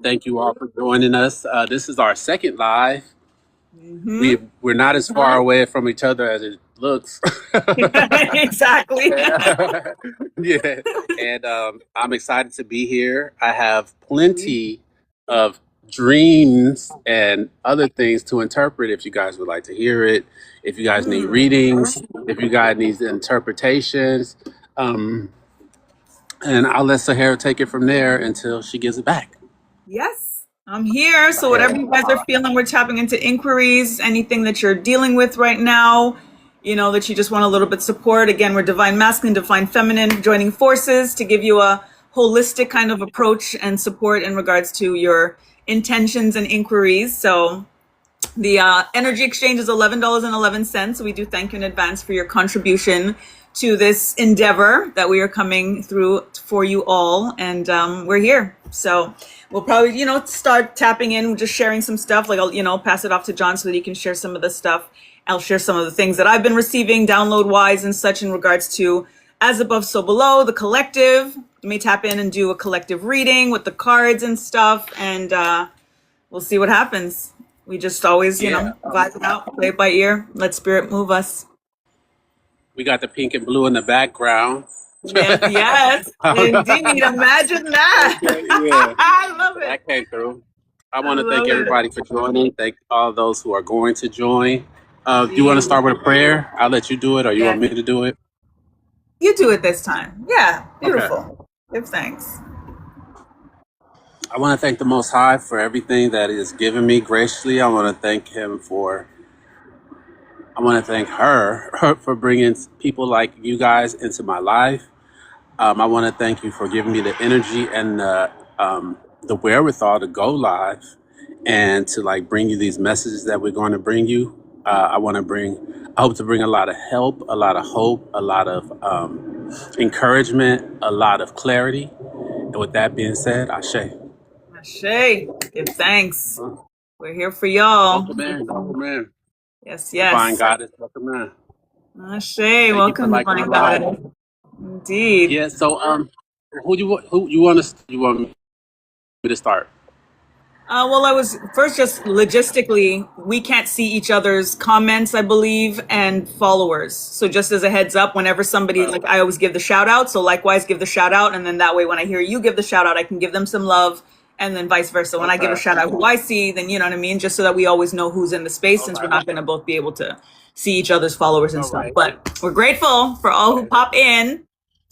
thank you all for joining us. This is our second live. Mm-hmm. We're not as far away from each other as it looks. Exactly. Yeah, and I'm excited to be here. I have plenty of dreams and other things to interpret if you guys would like to hear it. If you guys need readings, if you guys need interpretations, um, and I'll let Sahara take it from there until she gives it back. Yes, I'm here. So whatever you guys are feeling, we're tapping into inquiries, anything that you're dealing with right now, that you just want a little bit support. Again, we're divine masculine, divine feminine, joining forces to give you a holistic kind of approach and support in regards to your intentions and inquiries. So the energy exchange is $11.11. So we do thank you in advance for your contribution to this endeavor that we are coming through for you all. And we're here. So we'll probably, start tapping in, just sharing some stuff. Like, I'll, pass it off to John so that he can share some of the stuff. I'll share some of the things that I've been receiving download wise and such in regards to As Above, So Below, the collective. Let me tap in and do a collective reading with the cards and stuff. And we'll see what happens. We just always, vibe it out, play it by ear, let spirit move us. We got the pink and blue in the background. Yes, indeed. Imagine that. Yeah, I love it. that came through. I want to love thank it. everybody for joining. Thank all those who are going to join. Do you want to start with a prayer? I'll let you do it, or you want me to do it? You do it this time. Yeah, beautiful. Give thanks. I want to thank the Most High for everything that He has given me graciously. I want to thank Him I want to thank her for bringing people like you guys into my life. I want to thank you for giving me the energy and the wherewithal to go live and to bring you these messages that we're going to bring you. I hope to bring a lot of help, a lot of hope, a lot of encouragement, a lot of clarity. And with that being said, Ashe. Ashe, give thanks. We're here for y'all. Welcome in. Yes. Divine Goddess, welcome in. Ashe, welcome, Divine Goddess. Indeed. Yeah. So, who you want me to start? Well, I was first just logistically, we can't see each other's comments, I believe, and followers. So just as a heads up, whenever somebody, I always give the shout out. So likewise, give the shout out. And then that way, when I hear you give the shout out, I can give them some love, and then vice versa. When I give a shout out who I see, then you know what I mean? Just so that we always know who's in the space, since we're not going to both be able to see each other's followers and stuff. But we're grateful for all who pop in.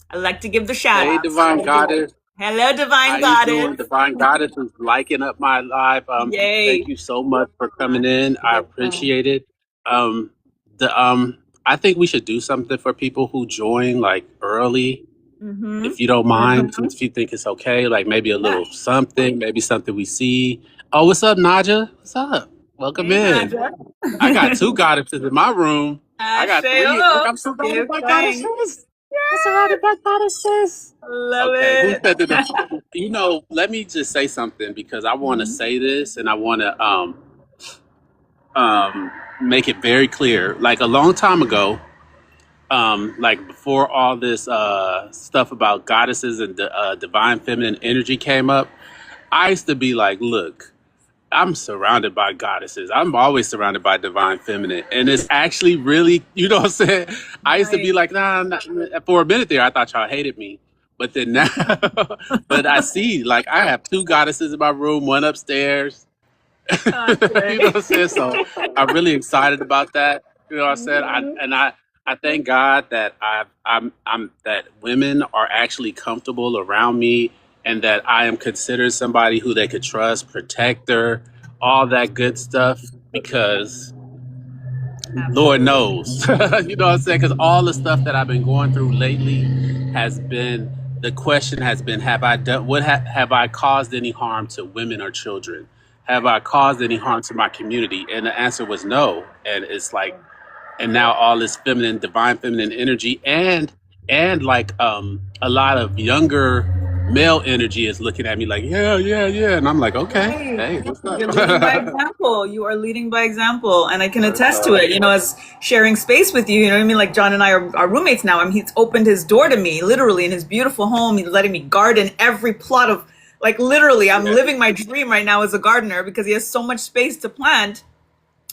I like to give the shout out. Hey, Divine Goddess. Hello, Divine How you doing? Goddess. Divine Goddess is liking up my live. Yay. Thank you so much for coming in. I appreciate it. I think we should do something for people who join early, if you don't mind, if you think it's okay. Maybe a little something, maybe something we see. Oh, what's up, Naja? What's up? Welcome in. Naja. I got two goddesses in my room. I got three. Look, I'm surrounded by goddesses. Surrounded by goddesses. Love it. Who said that? Let me just say something because I want to say this and I want to make it very clear. A long time ago, before all this stuff about goddesses and divine feminine energy came up, I used to be like, look, I'm surrounded by goddesses. I'm always surrounded by divine feminine. And it's actually really, you know what I'm saying? I used to be like, nah. For a minute there, I thought y'all hated me. But then now, but I see, I have two goddesses in my room, one upstairs. You know what I'm saying? So I'm really excited about that. You know what I'm saying? I thank God that I'm that women are actually comfortable around me, and that I am considered somebody who they could trust, protector, all that good stuff, because Lord knows, you know what I'm saying? Because all the stuff that I've been going through lately the question has been, have I caused any harm to women or children? Have I caused any harm to my community? And the answer was no. And it's and now all this divine feminine energy and a lot of younger male energy is looking at me like, yeah. And I'm like, okay, hey, what's up? You're leading by example. You are leading by example. And I can attest to it, as sharing space with you, you know what I mean? John and I are roommates now. He's opened his door to me, literally, in his beautiful home. He's letting me garden every plot of Like literally, I'm Yeah. living my dream right now as a gardener because he has so much space to plant.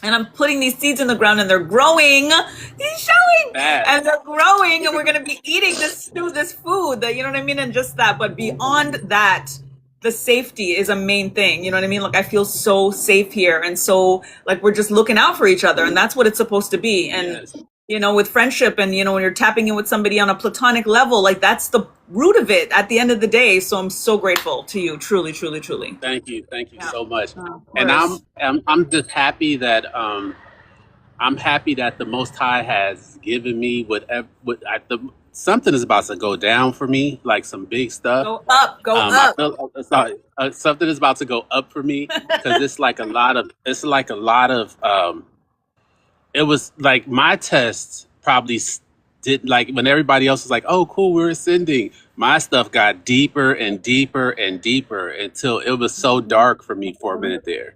And I'm putting these seeds in the ground and they're growing. He's showing That. and they're growing and we're gonna be eating this food that you know what I mean, and just that. But beyond that, the safety is a main thing. You know what I mean? Like I feel so safe here and so like we're just looking out for each other and that's what it's supposed to be. And Yes. with friendship and when you're tapping in with somebody on a platonic level, like that's the root of it at the end of the day. So I'm so grateful to you. Truly, truly, truly. Thank you Yeah. so much. Of And I'm course. I'm just happy that I'm happy that the Most High has given me whatever. Something is about to go down for me, like some big stuff. Go up, go I up. feel something is about to go up for me because it's like a lot of. It's like a lot of. It was like my test probably did like when everybody else was like, "Oh, cool, we're ascending." My stuff got deeper and deeper and deeper until it was so dark for me for a minute there.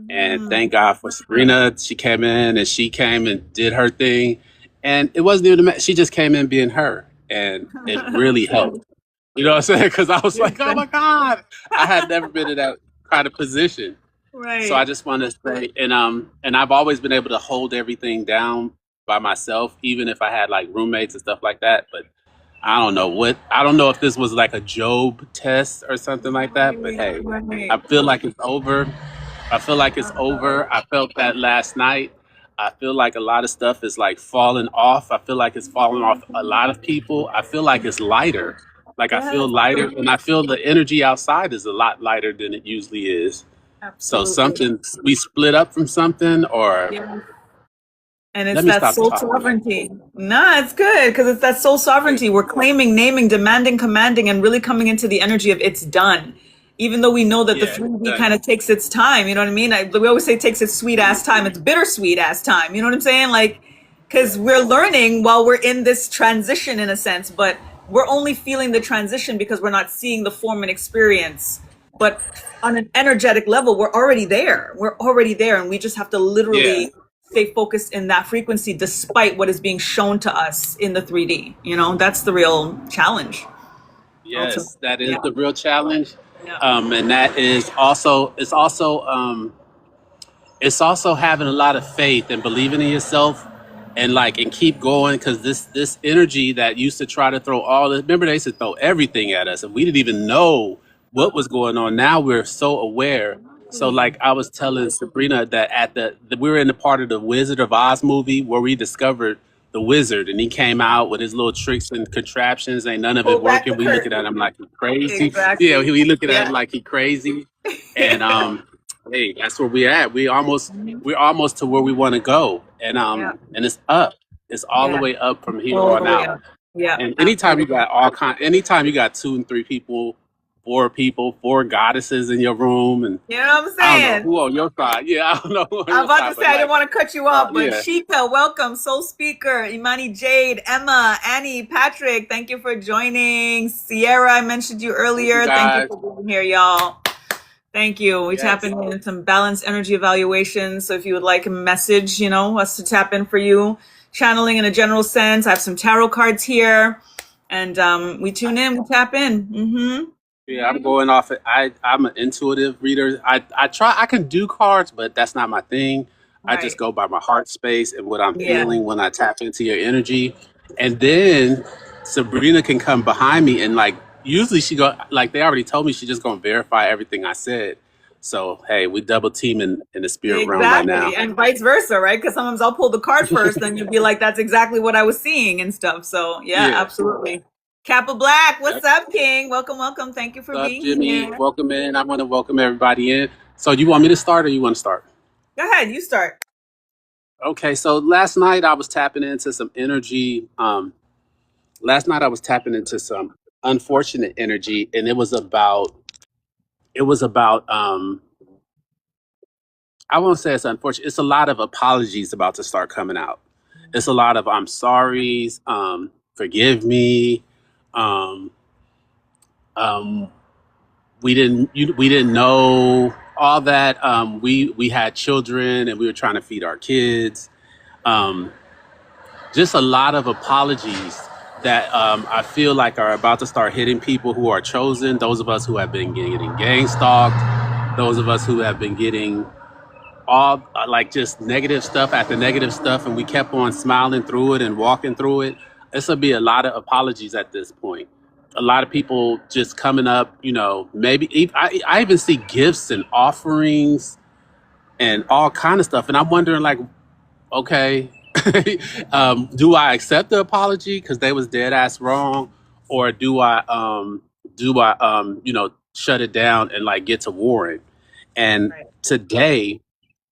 And Mhm. thank God for Sabrina. She came in and she came and did her thing. And it wasn't even, she just came in being her. And it really helped. You know what I'm saying? Because I was like, oh my God, I had never been in that kind of position. So I Right. just want to say, and I've always been able to hold everything down by myself, even if I had like roommates and stuff like that. But I don't know if this was like a Job test or something like that. But Right, hey, I right. feel like it's over. I feel like it's over. I felt that last night. I feel like a lot of stuff is like falling off. I feel like it's falling off a lot of people. I feel like it's lighter. Like I feel Yes, lighter, and I feel the energy outside is a lot lighter than it usually is. So absolutely. something we split up from something, or Yeah. And it's let me that stop soul talking. sovereignty. Nah, it's good because it's that soul sovereignty. We're claiming, naming, demanding, commanding, and really coming into the energy of it's done. Even though we know that the Yeah, 3D done. kind of takes its time, you know what I mean? We always say it takes its sweet ass time. It's bittersweet ass time. You know what I'm saying? Like, because we're learning while we're in this transition in a sense, but we're only feeling the transition because we're not seeing the form and experience. But on an energetic level, we're already there. We're already there. And we just have to Yeah. literally stay focused in that frequency despite what is being shown to us in the 3D. That's the real challenge, ultimately. Yes, that is Yeah. the real challenge. Yeah. And that is also it's also having a lot of faith and believing in yourself and like and keep going because this energy that used to try to throw all this, remember they used to throw everything at us and we didn't even know what was going on. Now we're so aware. So like I was telling Sabrina that we were in the part of the Wizard of Oz movie where we discovered the wizard and he came out with his little tricks and contraptions. Ain't none of it Pull back working. the We looking at curtain. him like he crazy. Yeah, Exactly. we looking at him Yeah. like he crazy. And hey, that's where we at. We're almost to where we want to go. Yeah. And it's up. It's all the Yeah. way up from here All on the way out. up. Yeah. And Absolutely. anytime you got two and three people, four goddesses in your room, and You know what I'm I don't know saying? who on your side. Yeah, I don't know who on I'm your about to side, say but I didn't like, want to cut you off, but yeah, Sheikah, welcome. Soul Speaker, Imani Jade, Emma, Annie, Patrick, thank you for joining. Sierra, I mentioned you thank you earlier. Thank you guys. for being here, y'all. Thank you. We tap Yes, in some balanced energy evaluations. So if you would like a message, us to tap in for you, channeling in a general sense. I have some tarot cards here, and we tune in, we tap in. yeah, I'm going off. I'm an intuitive reader. I can do cards, but that's not my thing. I just Right. go by my heart space and what I'm Yeah. feeling when I tap into your energy. And then Sabrina can come behind me and like usually she go like they already told me she's just gonna verify everything I said. So hey, we double teaming in the spirit realm right Exactly. now. And vice versa, right? Because sometimes I'll pull the card first, then you'll be like, that's exactly what I was seeing and stuff. So, yeah, Yeah. absolutely. Kappa Black, what's Yep. up, King? Welcome, welcome. Thank you for What's up, being Jimmy? here. Welcome in. I want to welcome everybody in. So you want me to start or you want to start? Go ahead, you start. Okay, so last night I was tapping into some energy. Last night I was tapping into some unfortunate energy, and it was about I won't say it's unfortunate. It's a lot of apologies about to start coming out. It's a lot of I'm sorry's, forgive me, um, um, we didn't know all that. We had children and we were trying to feed our kids. Um, just a lot of apologies that I feel like are about to start hitting people who are chosen. Those of us who have been getting gang stalked, those of us who have been getting all like just negative stuff after negative stuff, and we kept on smiling through it and walking through it. This will be a lot of apologies at this point. A lot of people just coming up, maybe I even see gifts and offerings and all kind of stuff, and I'm wondering like, okay, do I accept the apology because they was dead ass wrong, or do I shut it down and like get to warring? And Right. today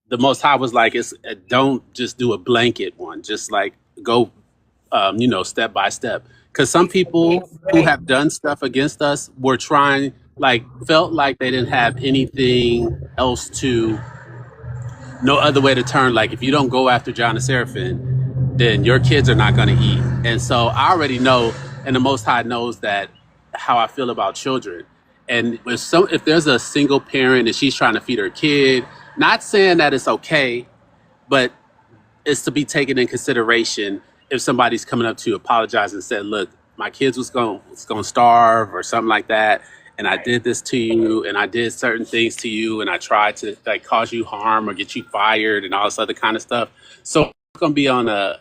the Most High was like, "It's don't just do a blanket one. Just like go, step by step." Because some people who Right. have done stuff against us were trying, like, felt like they didn't have anything else to, no other way to turn. Like, if you don't go after John and Seraphim, then your kids are not going to eat. And so I already know, and the Most High knows that how I feel about children. And if there's a single parent and she's trying to feed her kid, not saying that it's okay, but it's to be taken in consideration if somebody's coming up to you, apologize and said, "Look, my kids was going to starve or something like that, and I Right. did this to you, and I did certain things to you, and I tried to like cause you harm or get you fired and all this other kind of stuff." So it's going to be on a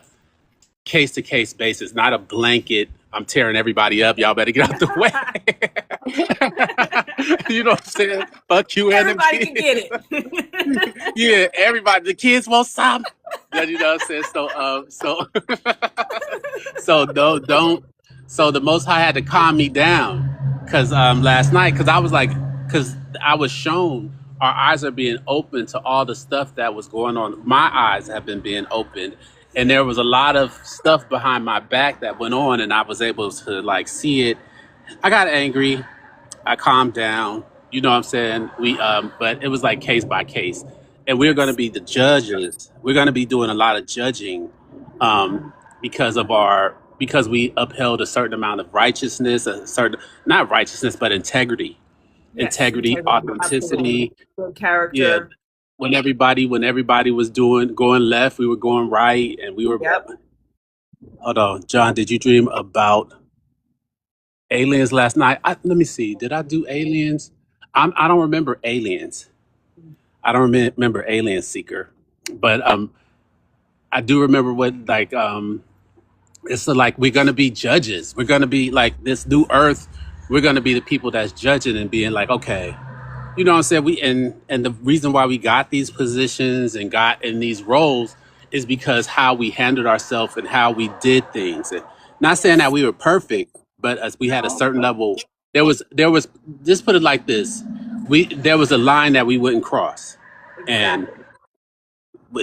case to case basis, not a blanket. I'm tearing everybody up. Y'all better get out the way. You know what I'm saying? Fuck you and them Everybody can kids. get it. Yeah, everybody. The kids want some. Yeah, you know what I'm saying? So no, don't. So the Most High had to calm me down because last night, because I was like, because I was shown our eyes are being open to all the stuff that was going on. My eyes have been being opened, and there was a lot of stuff behind my back that went on, and I was able to like see it. I got angry. I calmed down. You know what I'm saying? But it was like case by case, and we're going to be the judges. We're going to be doing a lot of judging, um, because we upheld a certain amount of righteousness, a certain not righteousness but integrity, Yes, integrity, absolutely. authenticity. Good Yeah, character. when everybody was going left, we were going right, and we were. Yep. Hold on, John. Did you dream about aliens last night? Let me see. Did I do aliens? I don't remember aliens. I don't remember Alien Seeker, but I do remember what like it's like we're gonna be judges. We're gonna be like this new Earth. We're gonna be the people that's judging and being like, okay, you know what I'm saying? And the reason why we got these positions and got in these roles is because how we handled ourselves and how we did things. And not saying that we were perfect, but as we had a No, certain level, there was just put it like this. There was a line that we wouldn't cross. And exactly.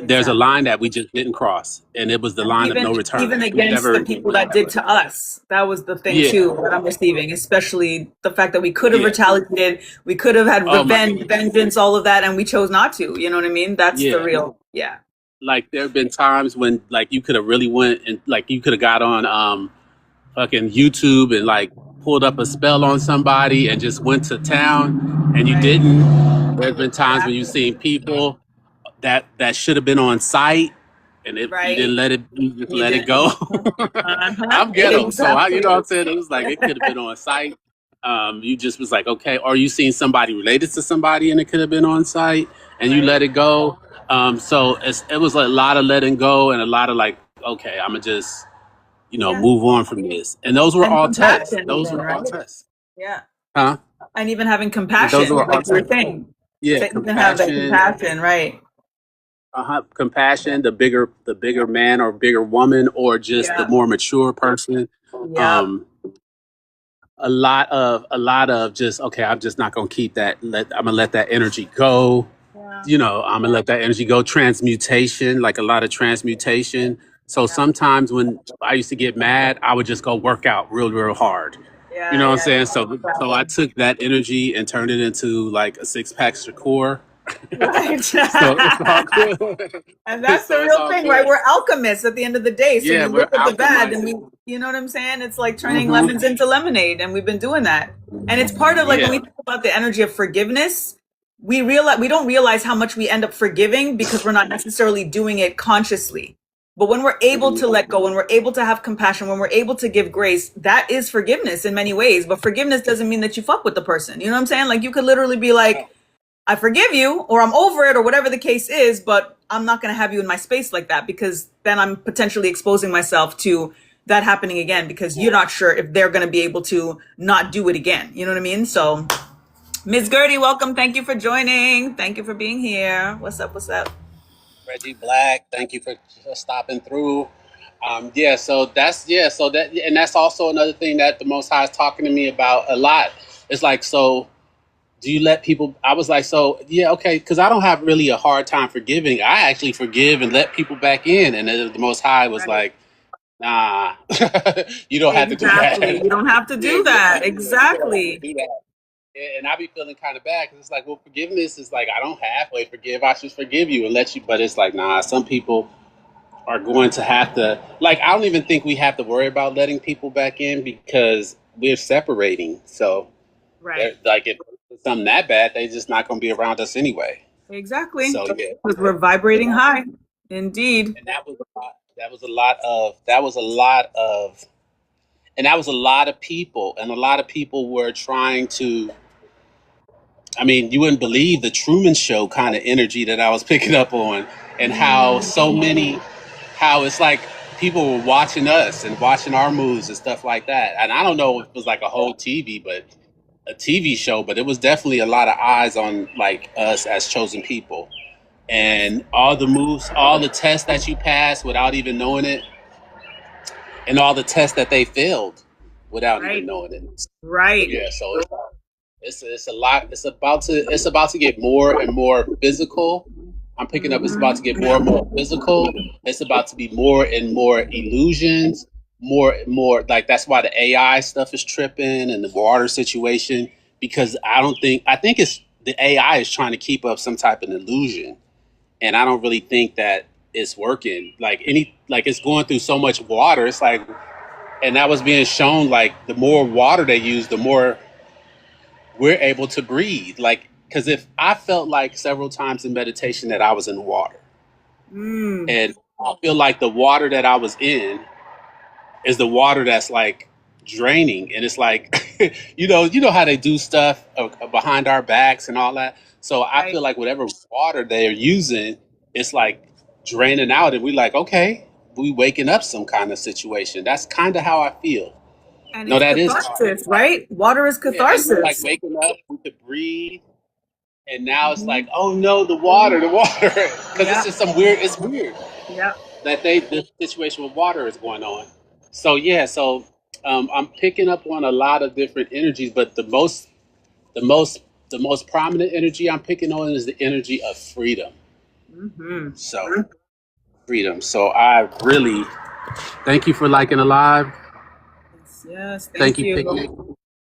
there's a Exactly. line that we just didn't cross. And it was the And line of even no return. even We against the never people that did to us, that was the thing Yeah, too that I'm receiving, especially the fact that we could have yeah. retaliated, we could have had Oh my revenge, vengeance, all of that, and we chose not to. You know what I mean? That's the yeah. real, yeah. Like there have been times when like you could have really went and like you could have got on fucking YouTube and like pulled up a spell on somebody and just went to town and you Right. didn't. There's been times when you've Exactly. seen people that should have been on site and you Right. didn't let it you just You let it didn't. go. Uh-huh. I'm ghetto, so you know what I'm Exactly. saying? It was like it could have been on site. You just was like, okay, or you seen somebody related to somebody and it could have been on site and you Right. let it go. So it was a lot of letting go and a lot of like, okay, I'm gonna just, Yeah. move on from this. And those were And all tests. compassion Those even, were all right? tests. Yeah. Huh? And even having Those compassion, were all like you were tests. saying. Yeah, To even have that compassion, right? compassion, the bigger man or bigger woman, or just the Yeah. more mature person. Yep. Um, a lot of just okay. I'm just not gonna keep that. I'm gonna let that energy go. Yeah. I'm gonna let that energy go. Transmutation, like a lot of transmutation. So Yeah. sometimes when I used to get mad, I would just go work out real, real hard. You Yeah. know what I'm Yeah. saying? So I Exactly. took that energy and turned it into like a six pack Shakur. Right. So it's all good. And that's the So it's real all thing, right? good. We're alchemists at the end of the day. So Yeah, you we're look at the bad and alchemizing. you know what I'm saying? It's like turning hmm lemons into lemonade, and we've been doing that. And it's part of like when we Yeah, think about the energy of forgiveness, we don't realize how much we end up forgiving because we're not necessarily doing it consciously. But when we're able to let go, when we're able to have compassion, when we're able to give grace, that is forgiveness in many ways. But forgiveness doesn't mean that you fuck with the person. You know what I'm saying? Like you could literally be like, I forgive you, or I'm over it, or whatever the case is, but I'm not going to have you in my space like that, because then I'm potentially exposing myself to that happening again, because you're not sure if they're going to be able to not do it again. You know what I mean? So, Ms. Gertie, welcome. Thank you for joining. Thank you for being here. What's up? What's up? Reggie Black, thank you for stopping through. So that, and that's also another thing that the Most High is talking to me about a lot. It's like, so do you let people? I was like, so yeah, okay, because I don't have really a hard time forgiving. I actually forgive and let people back in, and then the Most High was Right. like, nah, you don't have to do Exactly. that. You don't have to Yeah, do you don't that. have to Exactly. do that. And I be feeling kind of bad because it's like, well, forgiveness is like I don't halfway forgive. I should forgive you and let you, but it's like, nah. Some people are going to have to, like, I don't even think we have to worry about letting people back in because we're separating. So Right. like if it's something that bad, they just not going to be around us anyway. Exactly. So yeah, Because we're vibrating high. Indeed. and that was a lot. That was a lot of. That was a lot of. And that was a lot of people, and a lot of people were trying to. I mean, you wouldn't believe the Truman Show kind of energy that I was picking up on, and how so many, how it's like people were watching us and watching our moves and stuff like that. And I don't know if it was like a whole TV, but a TV show, but it was definitely a lot of eyes on like us as chosen people. And all the moves, all the tests that you passed without even knowing it, and all the tests that they failed without even Right. knowing it. Right. Yeah, so it's a lot. It's about to get more and more physical. I'm picking up. It's about to get more and more physical. It's about to be more and more illusions. More and more like that's why the AI stuff is tripping and the water situation, because I think it's the AI is trying to keep up some type of illusion, and I don't really think that it's working. Like it's going through so much water. It's like, and that was being shown, like the more water they use, the more we're able to breathe. Like, because if I felt like several times in meditation that I was in water, and I feel like the water that I was in is the water that's like draining, and it's like, you know how they do stuff behind our backs and all that. So I Right. feel like whatever water they're using, it's like draining out, and we like, okay, we waking up some kind of situation. That's kind of how I feel. And No, it's that is how I catharsis, right? Water is feel. Yeah, and we're like catharsis. waking up, we could breathe. And now it's like, oh no, the water, because it's Yeah. just some weird. It's weird Yeah. that this situation with water is going on. So yeah, so I'm picking up on a lot of different energies, but the most, the most prominent energy I'm picking on is the energy of freedom. Mm-hmm. So freedom. So I really thank you for liking Alive. Yes. Thank Thank you, you. Picnic,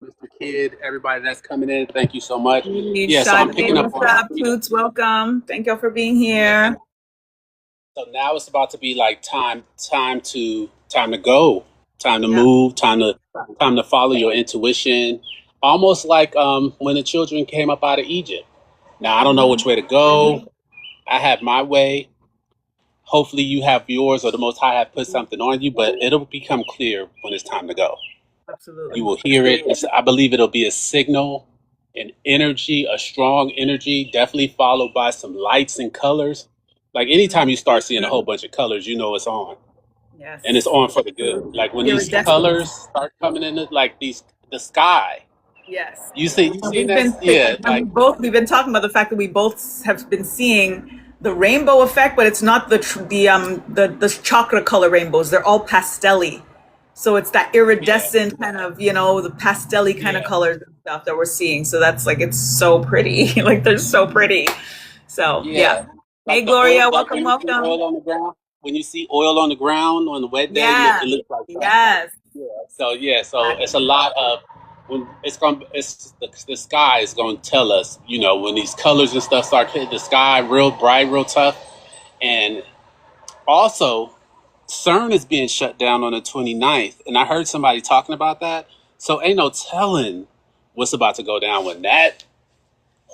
Mr. Kid, everybody that's coming in. Thank you so much. Yeah, so I'm Sade, picking up what's on up? freedom. Toots, welcome. Thank y'all for being Yeah. here. So now it's about to be like time to go, time to Yeah. move, time to follow your intuition. Almost like when the children came up out of Egypt. Now I don't know which way to go. I have my way. Hopefully you have yours, or the Most High have put something on you, but it'll become clear when it's time to go. You Absolutely. will hear it. I believe it'll be a signal, an energy, a strong energy, definitely followed by some lights and colors. Like anytime you start seeing a whole bunch of colors, you know it's on, and it's Yes. on for the good. Like when these Iridescent. colors start coming in, like the sky. Yes. You And seen that? Yeah, like we've been talking about the fact that we both have been seeing the rainbow effect, but it's not the chocolate color rainbows. They're all pastelly. So it's that yeah, iridescent kind of, the pastelly kind of yeah. colors and stuff that we're seeing. So that's like, it's so pretty. Like they're so pretty. So Yeah, yeah. Hey like the oil, Gloria, like welcome, when you see welcome. oil on the ground. When you see oil on the ground on the wet day, Yeah. it looks like that. Yes. Yeah. So yeah, so it's a Exactly. lot of when it's the sky is going to tell us, when these colors and stuff start hitting the sky real bright, real tough, and also CERN is being shut down on the 29th, and I heard somebody talking about that. So ain't no telling what's about to go down when that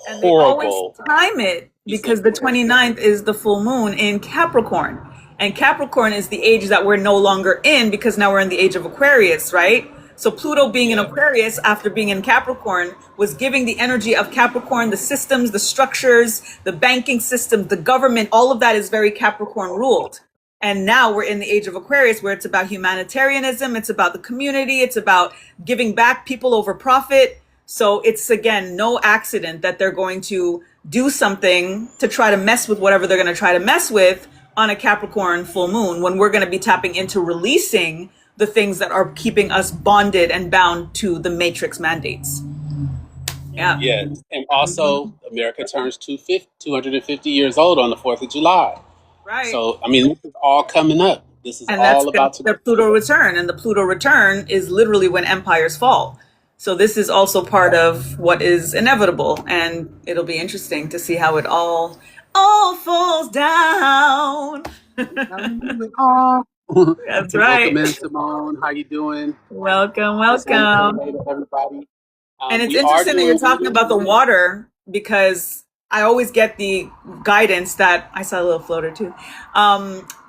And they always horrible time it piece of because the 29th is the full moon in Capricorn. And Capricorn is the age that we're no longer in because now we're in the age of Aquarius, right? So Pluto being in Yeah. Aquarius after being in Capricorn was giving the energy of Capricorn, the systems, the structures, the banking system, the government, all of that is very Capricorn ruled. And now we're in the age of Aquarius where it's about humanitarianism, it's about the community, it's about giving back, people over profit. So it's again no accident that they're going to do something to try to mess with whatever they're going to try to mess with on a Capricorn full moon when we're going to be tapping into releasing the things that are keeping us bonded and bound to the matrix mandates. Yeah. Yes. And also, America turns 250 years old on the 4th of July. Right. So, I mean, this is all coming up. This is And that's all about to the Pluto return. And the Pluto return is literally when empires fall. So this is also part of what is inevitable. And it'll be interesting to see how it all falls down. Oh. That's And right. welcome in, Simone. How you doing? Welcome, Just want to say welcome. hello to everybody. And it's We are interesting that you're doing talking about the readings. water because I always get the guidance that I saw a little floater too.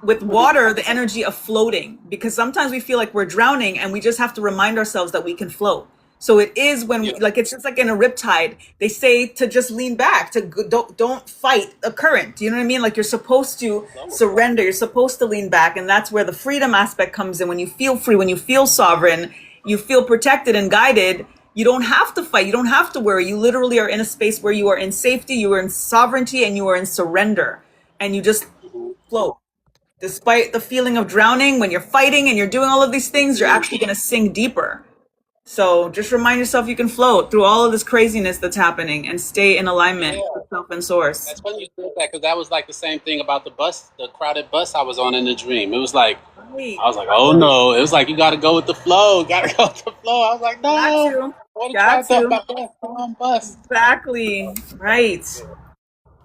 With water, the energy of floating, because sometimes we feel like we're drowning and we just have to remind ourselves that we can float. So it is when Yeah. like it's just like in a riptide. They say to just lean back, to don't fight a current. You know what I mean? Like you're supposed to surrender. You're supposed to lean back, and that's where the freedom aspect comes in. When you feel free, when you feel sovereign, you feel protected and guided. You don't have to fight. You don't have to worry. You literally are in a space where you are in safety, you are in sovereignty, and you are in surrender, and you just float. Despite the feeling of drowning, when you're fighting and you're doing all of these things, you're actually going to sink deeper. So just remind yourself you can float through all of this craziness that's happening and stay in alignment Yeah. with self and source. That's funny you said that because that was like the same thing about the bus, the crowded bus I was on in the dream. It was like, Right. I was like, oh no. It was like, you got to go with the flow. Got to go with the flow. I was like, Got no. to. I want to Got try to. my bus. Come on, bus. Exactly. Right.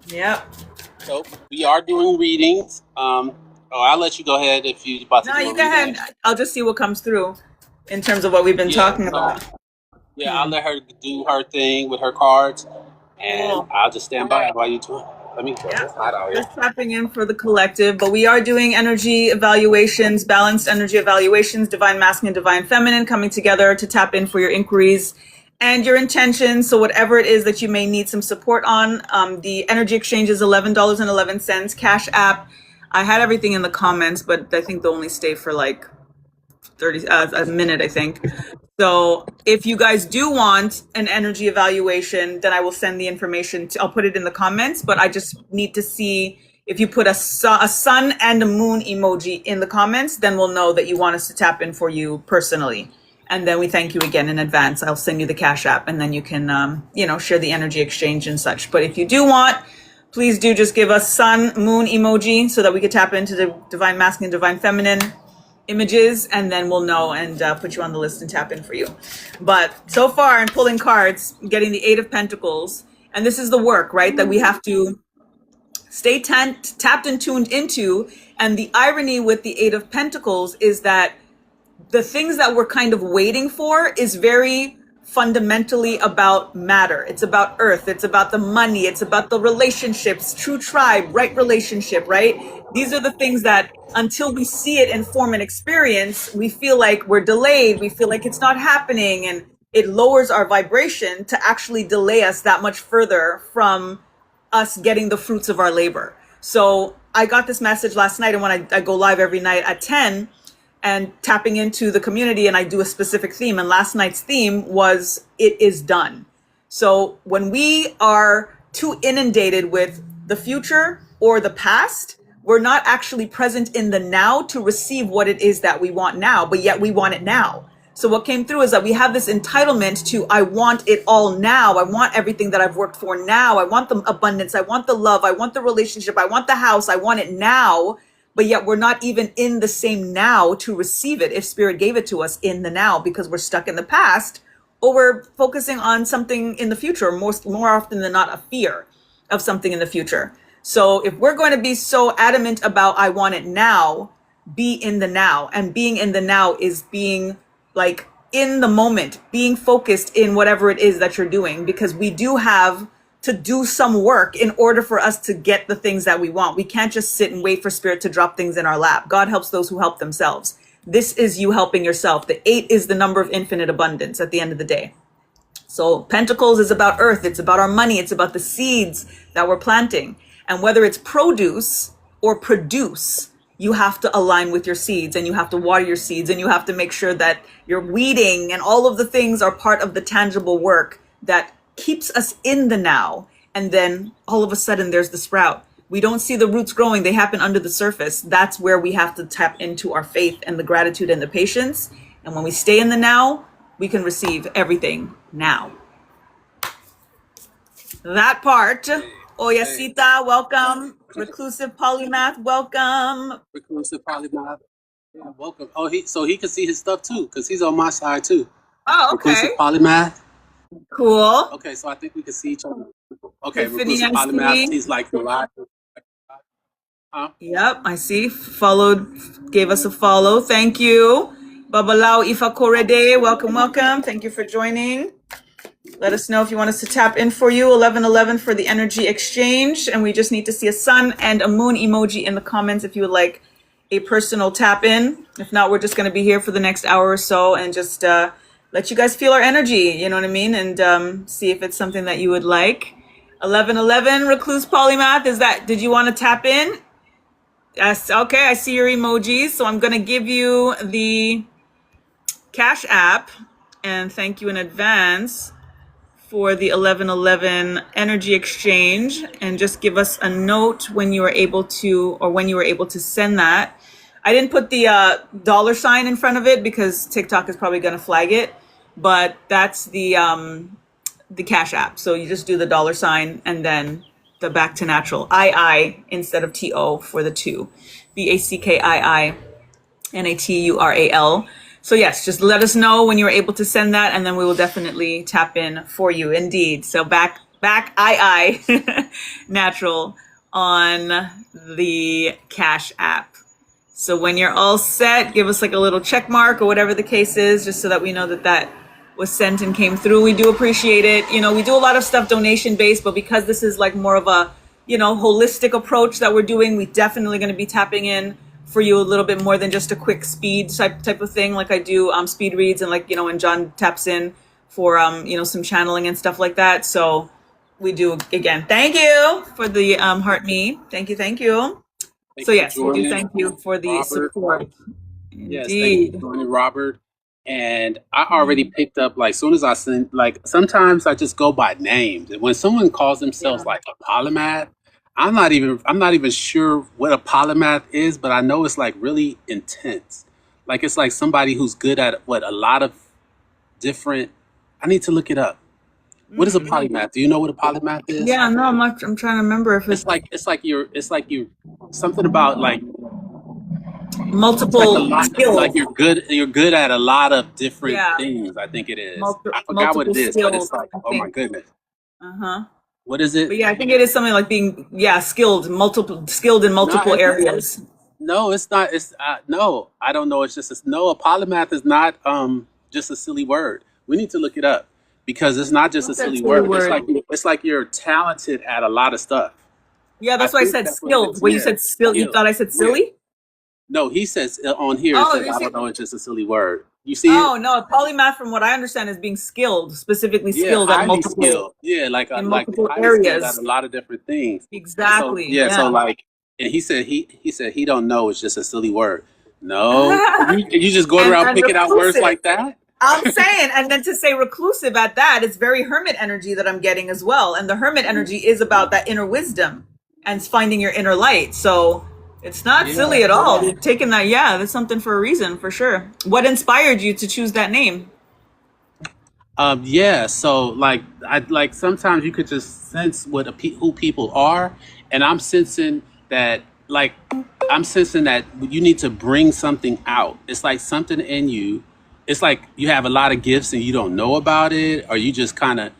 Yep. So we are doing readings. I'll let you go ahead if you're about to No, do a you go ahead. reading. I'll just see what comes through in terms of what we've been Yeah. talking So about. yeah, I'll let her do her thing with her cards, and Cool. I'll just stand by while you do it. Let me go. Yeah. It's hot out here. Just tapping in for the collective, but we are doing energy evaluations, balanced energy evaluations, divine masculine, divine feminine, coming together to tap in for your inquiries and your intentions. So whatever it is that you may need some support on, the energy exchange is $11.11, Cash App. I had everything in the comments, but I think they'll only stay for like 30 a minute, I think. So if you guys do want an energy evaluation, then I will send the information I'll put it in the comments, but I just need to see if you put a sun and a moon emoji in the comments, then we'll know that you want us to tap in for you personally. And then we thank you again in advance. I'll send you the Cash App and then you can, share the energy exchange and such. But if you do want, please do just give us sun, moon emoji so that we could tap into the divine masculine, divine feminine images, and then we'll know and put you on the list and tap in for you. But so far I'm pulling cards, getting the Eight of Pentacles, and this is the work, right, that we have to stay tapped and tuned into. And the irony with the Eight of Pentacles is that the things that we're kind of waiting for is very fundamentally about matter. It's about earth. It's about the money. It's about the relationships, true tribe, right relationship, right? These are the things that until we see it in form and experience, we feel like we're delayed. We feel like it's not happening, and it lowers our vibration to actually delay us that much further from us getting the fruits of our labor. So I got this message last night, and when I go live every night at 10 and tapping into the community, and I do a specific theme, and last night's theme was "It is done." So when we are too inundated with the future or the past, we're not actually present in the now to receive what it is that we want now, but yet we want it now. So what came through is that we have this entitlement to, I want it all now. I want everything that I've worked for now. I want the abundance. I want the love. I want the relationship. I want the house. I want it now. But yet we're not even in the same now to receive it if Spirit gave it to us in the now, because we're stuck in the past, or we're focusing on something in the future, more often than not a fear of something in the future. So if we're going to be so adamant about I want it now, be in the now. And being in the now is being like in the moment, being focused in whatever it is that you're doing, because we do have to do some work in order for us to get the things that we want. We can't just sit and wait for spirit to drop things in our lap. God helps those who help themselves. This is you helping yourself. The 8 is the number of infinite abundance at the end of the day. So Pentacles is about earth. It's about our money. It's about the seeds that we're planting. And whether it's produce or produce, you have to align with your seeds, and you have to water your seeds, and you have to make sure that you're weeding, and all of the things are part of the tangible work that keeps us in the now. And then all of a sudden there's the sprout. We don't see the roots growing. They happen under the surface. That's where we have to tap into our faith and the gratitude and the patience. And when we stay in the now, we can receive everything now. That part. Oyasita, welcome. Reclusive Polymath, welcome. Reclusive Polymath. Yeah, welcome. Oh, so he can see his stuff too, because he's on my side too. Oh, okay. Reclusive Polymath. Cool. Okay, so I think we can see each other. Okay, Tiffany, Reclusive I Polymath. see. He's like the live. Huh? Yep, I see. Followed, gave us a follow. Thank you. Babalao Ifa Korede, welcome, welcome. Thank you for joining. Let us know if you want us to tap in for you. 1111 for the energy exchange. And we just need to see a sun and a moon emoji in the comments if you would like a personal tap in. If not, we're just going to be here for the next hour or so and just let you guys feel our energy, you know what I mean? And see if it's something that you would like. 1111, Recluse Polymath, is that, did you want to tap in? Yes, okay, I see your emojis. So I'm going to give you the Cash App, and thank you in advance for the 1111 energy exchange, and just give us a note when you are able to, or when you were able to send that. I didn't put the $ in front of it because TikTok is probably going to flag it, but that's the Cash App. So you just do the $ and then the back to natural, II instead of TO for the 2, BACKIINATURAL. So yes, just let us know when you're able to send that, and then we will definitely tap in for you. Indeed. So back II natural on the Cash App. So when you're all set, give us like a little check mark or whatever the case is, just so that we know that that was sent and came through. We do appreciate it. You know, we do a lot of stuff donation based, but because this is like more of a, you know, holistic approach that we're doing, we definitely going to be tapping in for you a little bit more than just a quick speed type of thing. Like I do speed reads, and like, you know, when John taps in for, you know, some channeling and stuff like that. So we do, again, thank you for the heart me. Thank you. Thank So you, yes, we do Jordan, thank you for the Robert. support. Yes, thank you, Indeed. Jordan, Robert. And I already picked up, like, soon as I send, like, sometimes I just go by names. And when someone calls themselves Yeah. like a polymath, I'm not even sure what a polymath is, but I know it's like really intense. Like it's like somebody who's good at a lot of different. I need to look it up. What is a polymath? Do you know what a polymath is? Yeah, no, I'm trying to remember if it's It's like you're something about like it's like a multiple lot, skills. like you're good at a lot of different Yeah. things. I think it is. Multi- I forgot what it multiple is, but it's skills, like, I oh my think. goodness, Uh-huh. what is But it? yeah, I think it is something like being, skilled in multiple No, areas. no, it's not. It's no, I don't know. It's just no. A polymath is not just a silly word. We need to look it up because it's not just a What's that silly silly word. word? It's like you're talented at a lot of stuff. Yeah, I that's why I think said that's what it skilled. is. When you Yeah, said skilled, you skilled. thought I said Yeah. silly? No, he says on here. It Oh, says you I see? don't know. It's just a silly word. You see it? Oh, no, a polymath from what I understand is being skilled, specifically Yeah, skilled at highly multiple, skilled. Yeah, like in like multiple highly skilled at areas. a lot of different things. So Exactly. yeah, so Yeah. like, and he said he don't know. It's just a silly word. No, you just going around And picking out words reclusive. like that. I'm saying, and then to say reclusive at that, it's very hermit energy that I'm getting as well. And the hermit energy is about that inner wisdom and finding your inner light. So it's not silly Yeah. at all. You're taking that, yeah, that's something for a reason, for sure. What inspired you to choose that name? Yeah, so like I like sometimes you could just sense what who people are, and I'm sensing that you need to bring something out. It's like something in you. It's like you have a lot of gifts and you don't know about it, or you just kind of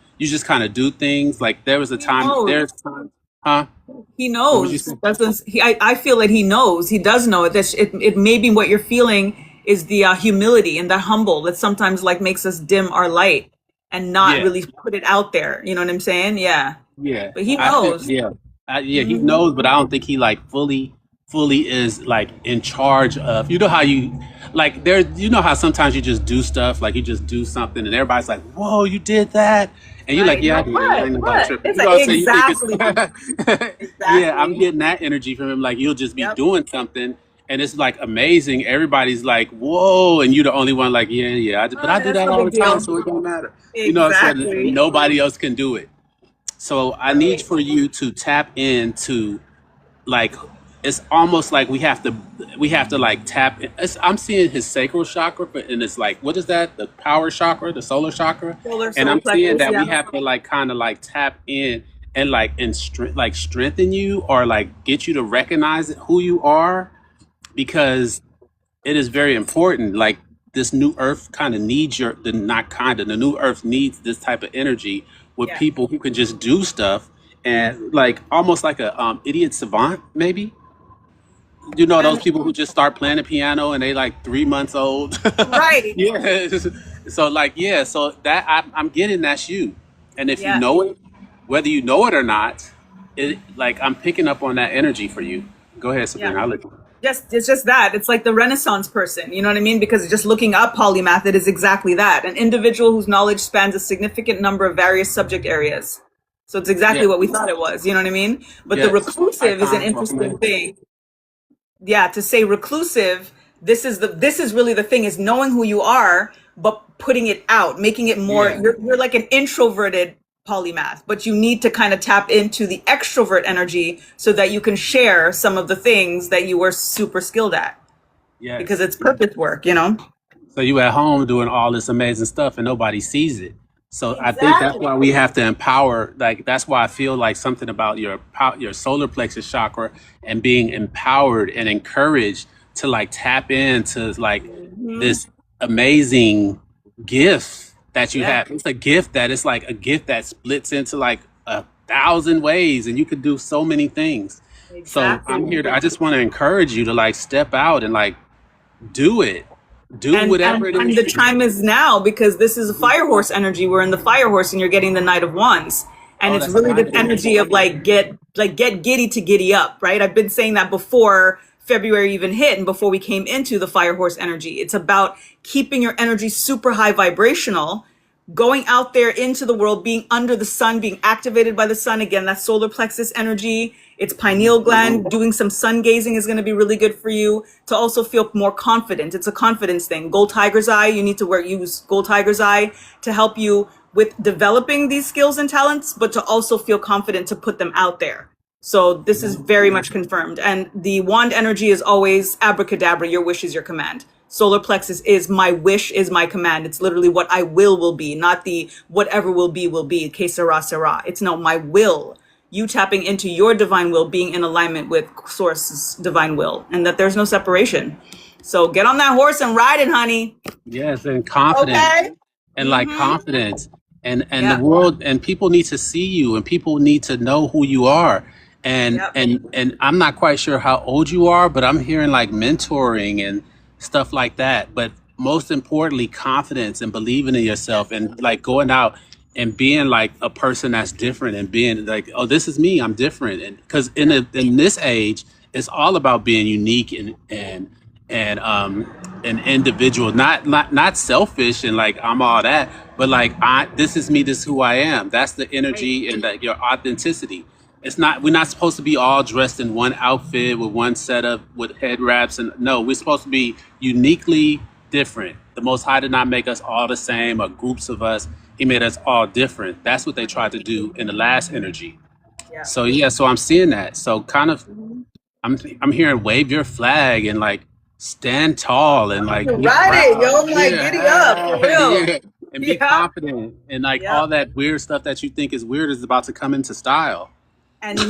do things. Like there was a time, knows. there's time, huh? He What would you knows. say? I feel that he knows. He does know it. It may be what you're feeling is the humility and the humble that sometimes like makes us dim our light and not Yeah. really put it out there. You know what I'm saying? Yeah. Yeah, but he I think knows. yeah, yeah. He Hmm. knows, but I don't think he like fully is like in charge of. You know how you like there. You know how sometimes you just do stuff, like you just do something, and everybody's like, "Whoa, you did that," and you're like, Right. "Yeah, I No, did it. I what? ain't nobody What? tripping." It's You know like, what I'm saying? You think it's exactly. yeah. I'm Exactly. getting that energy from him. Like you'll just be Yep. doing something. And it's like amazing. Everybody's like, "Whoa!" And you're the only one like, "Yeah, yeah." But I do That's that no all the big time, deal. so it don't matter. You know what I'm saying? And Exactly. nobody else can do it. So I need Right. for you to tap into like it's almost like we have to like tap I'm seeing his sacral chakra, but and it's like what is that? The power chakra, the solar chakra. And Solar I'm seeing plexus. that we Yeah. have to like kind of like tap in and like strengthen you or like get you to recognize who you are because it is very important. Like this new earth kind of needs your the not kind of the new earth needs this type of energy with Yeah. people who can just do stuff and like almost like a idiot savant maybe. You know those And people who just start playing the piano and they like 3 months old. right. Yeah. So like yeah, so that I'm getting that's you, and if you Yeah. know it, whether you know it or not, it like I'm picking up on that energy for you. Go ahead, Yeah. Sabrina. I'll let you. Just it's just that. It's like the Renaissance person, you know what I mean? Because just looking up polymath, it is exactly that. An individual whose knowledge spans a significant number of various subject areas. So it's Yeah. exactly what we thought it was, you know what I mean? But the Yes. reclusive is an Icons, welcome interesting in. thing. Yeah, to say reclusive, this is really the thing is knowing who you are, but putting it out, making it more Yeah. you're like an introverted polymath, but you need to kind of tap into the extrovert energy so that you can share some of the things that you were super skilled at because Yes. it's purpose work, you know? So you at home doing all this amazing stuff and nobody sees it. So I think that's Exactly. why we have to empower. Like that's why I feel like something about your solar plexus chakra and being empowered and encouraged to like tap into like Hmm. this amazing gift that you Yeah, have. It's a gift that it's like a gift that splits into like 1,000 ways, and you could do so many things. So I'm exactly. here to. I just want to encourage you to like step out and like do it. Do and whatever and it and is the you do. time is now because this is a fire horse energy. We're in the fire horse and you're getting the Knight of Wands, and Oh, it's that's really the nice. energy of get giddy to giddy up, right? I've been saying that before February even hit and before we came into the fire horse energy. It's about keeping your energy super high vibrational, going out there into the world, being under the sun, being activated by the sun. Again, that's solar plexus energy. It's pineal gland. Doing some sun gazing is going to be really good for you to also feel more confident. It's a confidence thing. Gold tiger's eye. You need to use gold tiger's eye to help you with developing these skills and talents, but to also feel confident to put them out there. So this is very much confirmed. And the wand energy is always abracadabra. Your wish is your command. Solar plexus is my wish is my command. It's literally what I will be, not the whatever will be will be. Que sera sera. It's no my will. You tapping into your divine will, being in alignment with Source's divine will, and that there's no separation. So get on that horse and ride it, honey. Yes, and confidence Okay. and like Mm-hmm. confidence and the Yeah. world and people need to see you and people need to know who you are. And Yep. and I'm not quite sure how old you are, but I'm hearing like mentoring and stuff like that. But most importantly, confidence and believing in yourself and like going out and being like a person that's different and being like, oh, this is me, I'm different. And because in this age, it's all about being unique and an individual, not selfish and like I'm all that, but like I this is me, this is who I am. That's the Right. energy and like your authenticity. It's not we're not supposed to be all dressed in one outfit with one setup with head wraps and no, we're supposed to be uniquely different. The Most High did not make us all the same or groups of us. He made us all different. That's what they tried to do in the last energy. Yeah. So yeah, so I'm seeing that. So kind of I'm hearing wave your flag and like stand tall and like be Ride it, proud. yo. I'm like, giddy up, for Yeah. real. Yeah. And be Yeah. confident and like all Yep. that weird stuff that you think is weird is about to come into style. And Yeah,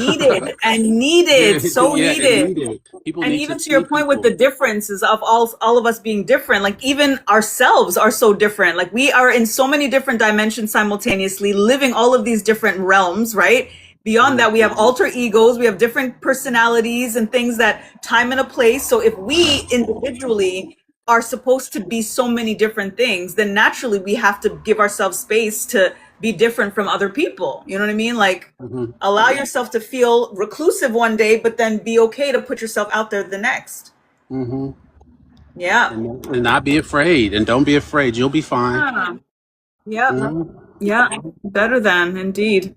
needed, so yeah, and needed. needed. People And need to even to your see point with the people. differences of all of us being different, like even ourselves are so different. Like we are in so many different dimensions simultaneously, living all of these different realms, right? Beyond that, we have alter egos, we have different personalities and things that time and a place. So if we individually are supposed to be so many different things, then naturally we have to give ourselves space be different from other people. You know what I mean? Like, Hmm. allow yourself to feel reclusive one day, but then be okay to put yourself out there the next. Hmm. Yeah. And not be afraid. And don't be afraid. You'll be fine. Yeah. Yep. Hmm. Yeah. Better than indeed.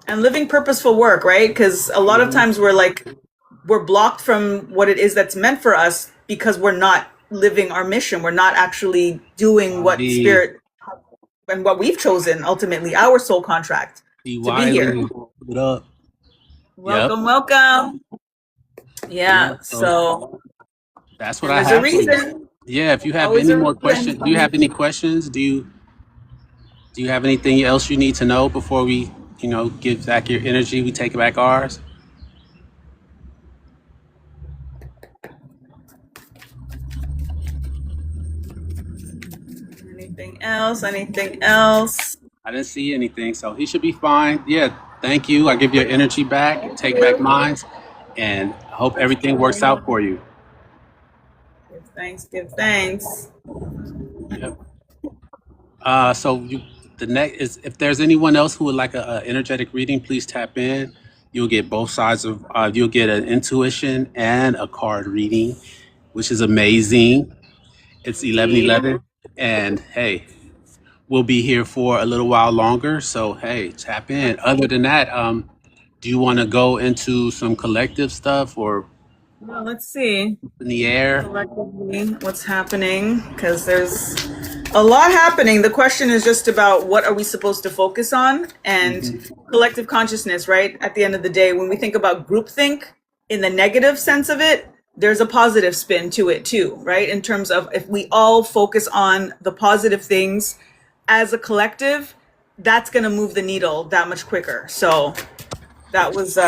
And living purposeful work, right? Because a lot of Hmm. times we're blocked from what it is that's meant for us because we're not living our mission. We're not actually doing what Be spirit and what we've chosen ultimately, our soul contract to be here. wily. Put up. Yep. Welcome, welcome. Yeah. Yeah. So So that's what there I is a have for you. reason. Yeah. If you have Always any a more questions, do you reason. have any questions? Do you have anything else you need to know before we, give back your energy? We take back ours. Anything else? Anything else? I didn't see anything, so he should be fine. Yeah. Thank you. I give your energy back. Thank Take back you. mine, and I hope everything works out for you. Give thanks. Give thanks. Yep. So the next is if there's anyone else who would like a energetic reading, please tap in. You'll get both sides of. You'll get an intuition and a card reading, which is amazing. It's 11:11, and hey, we'll be here for a little while longer. So hey, tap in. Other than that, do you want to go into some collective stuff or Well, let's see in the air? collectively what's happening because there's a lot happening. The question is just about what are we supposed to focus on and Hmm. collective consciousness, right? At the end of the day, when we think about groupthink in the negative sense of it, there's a positive spin to it too, right? In terms of if we all focus on the positive things as a collective, that's going to move the needle that much quicker. So that was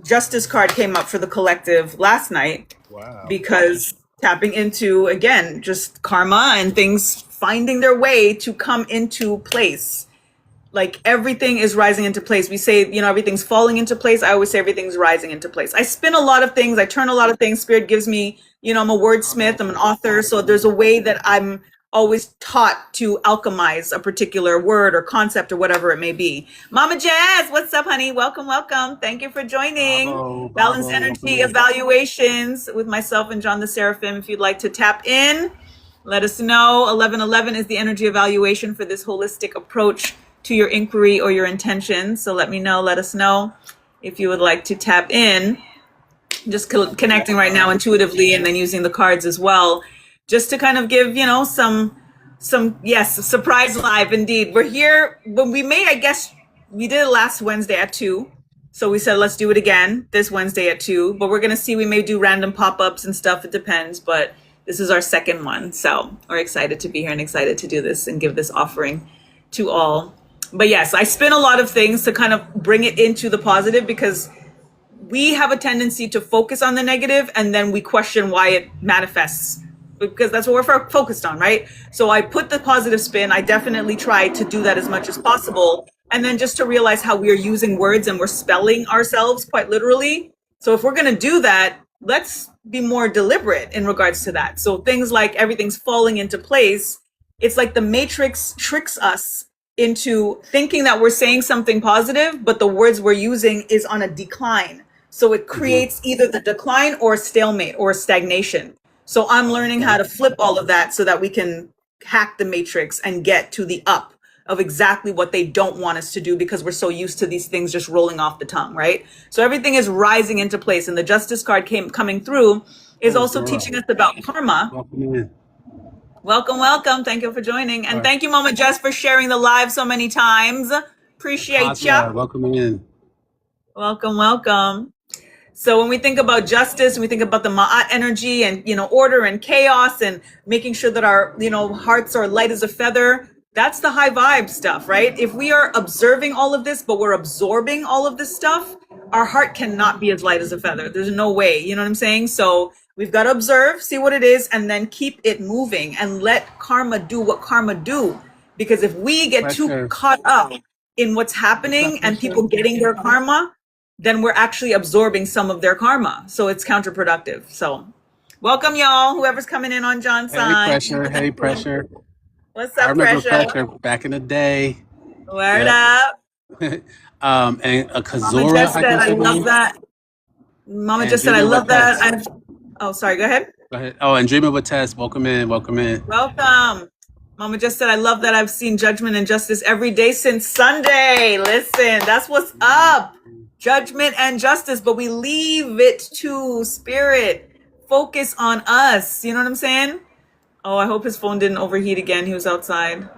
justice card came up for the collective last night Wow. because tapping into again just karma and things finding their way to come into place, like everything is rising into place. We say, everything's falling into place. I always say everything's rising into place. I spin a lot of things, I turn a lot of things. Spirit gives me, I'm a wordsmith, I'm an author, so there's a way that I'm always taught to alchemize a particular word or concept or whatever it may be. Mama Jazz, what's up, honey? Welcome, welcome. Thank you for joining Bravo, Balanced bravo, welcome Energy in. Evaluations with myself and John the Seraphim. If you'd like to tap in, let us know. 1111 is the energy evaluation for this holistic approach to your inquiry or your intention. So let me know, let us know if you would like to tap in. Just connecting right now intuitively and then using the cards as well, just to kind of give, yes, surprise live indeed. We're here when we made, I guess we did it last Wednesday at 2. So we said, let's do it again this Wednesday at 2, but we're going to see, we may do random pop-ups and stuff. It depends, but this is our second one. So we're excited to be here and excited to do this and give this offering to all. But yes, I spin a lot of things to kind of bring it into the positive because we have a tendency to focus on the negative and then we question why it manifests because that's what we're focused on, right? So I put the positive spin. I definitely try to do that as much as possible. And then just to realize how we are using words and we're spelling ourselves quite literally. So if we're going to do that, let's be more deliberate in regards to that. So things like everything's falling into place. It's like the matrix tricks us into thinking that we're saying something positive, but the words we're using is on a decline. So it Hmm. creates either the decline or stalemate or stagnation. So I'm learning how Okay. to flip all of that so that we can hack the matrix and get to the up of exactly what they don't want us to do because we're so used to these things just rolling off the tongue, right? So everything is rising into place. And the justice card coming through is Oh, also girl. teaching us about karma. Welcome in. Welcome, welcome. Thank you for joining. All And right. thank you, Mama Jess, for sharing the live so many times. Appreciate ya. Cosmo, welcome in. Welcome, welcome. So when we think about justice, we think about the Ma'at energy and, order and chaos and making sure that our, hearts are light as a feather. That's the high vibe stuff, right? If we are observing all of this, but we're absorbing all of this stuff, our heart cannot be as light as a feather. There's no way. You know what I'm saying? So we've got to observe, see what it is, and then keep it moving and let karma do what karma do. Because if we get too Pressure. caught up in what's What's up, happening and Pressure? people getting their karma, then we're actually absorbing some of their karma. So it's counterproductive. So welcome, y'all, whoever's coming in on John's Hey, side. Pressure. Hey, Pressure. What's I up, remember Pressure? Pressure back in the day. Word Yeah. up. And a Mama Kazora, just I said, guess I her love name. that. Mama And just said, I Dreaming with love that. Tess. Oh, sorry. Go ahead. Go ahead. Oh, and Dreaming with Tess. Welcome in. Welcome in. Welcome. Mama just said, I love that I've seen judgment and justice every day since Sunday. Listen, that's what's up. Judgment and justice, but we leave it to spirit. Focus on us. You know what I'm saying? Oh, I hope his phone didn't overheat again. He was outside.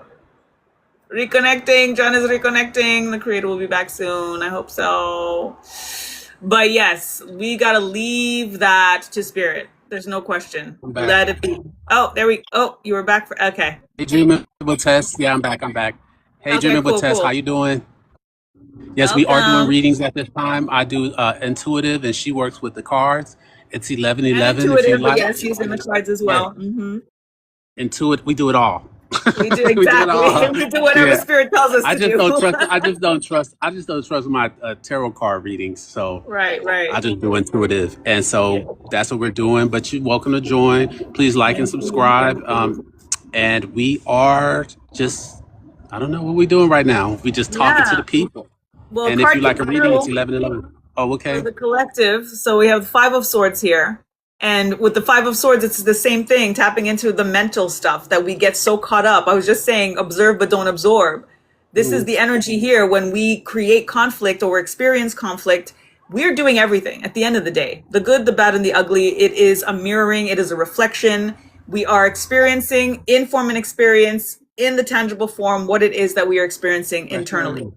Reconnecting. John is reconnecting. The creator will be back soon. I hope so. But yes, we got to leave that to spirit. There's no question. I'm back. Let it be. Oh, there we Oh, you were back for okay. Hey, Dreaming with Tess. Yeah, I'm back. I'm back. Hey, Okay, Dreaming with cool, Tess. How cool. you doing? Yes, we are doing Welcome. readings at this time. I do intuitive, and she works with the cards. It's And 11:11. If you intuitive, but like, yes, using the cards as yeah, well. intuitive. We do it all. We do We do it exactly. all. We do whatever Yeah. spirit tells us I to just do. don't trust. I just don't trust. I just don't trust my tarot card readings. So Right, I right. just do intuitive, and Yeah. so that's what we're doing. But you're welcome to join. Please like and Thank you. subscribe. And we are just. I don't know what we're doing right now. We just talking to Yeah. the people. Well, a And if you card like came a reading, it's through 11:11. Oh, for okay. the collective. So we have Five of Swords here. And with the Five of Swords, it's the same thing, tapping into the mental stuff that we get so caught up. I was just saying, observe but don't absorb. This is Mhm. the energy here when we create conflict or experience conflict. We're doing everything at the end of the day, the good, the bad, and the ugly. It is a mirroring, it is a reflection. We are experiencing in form and experience in the tangible form what it is that we are experiencing internally.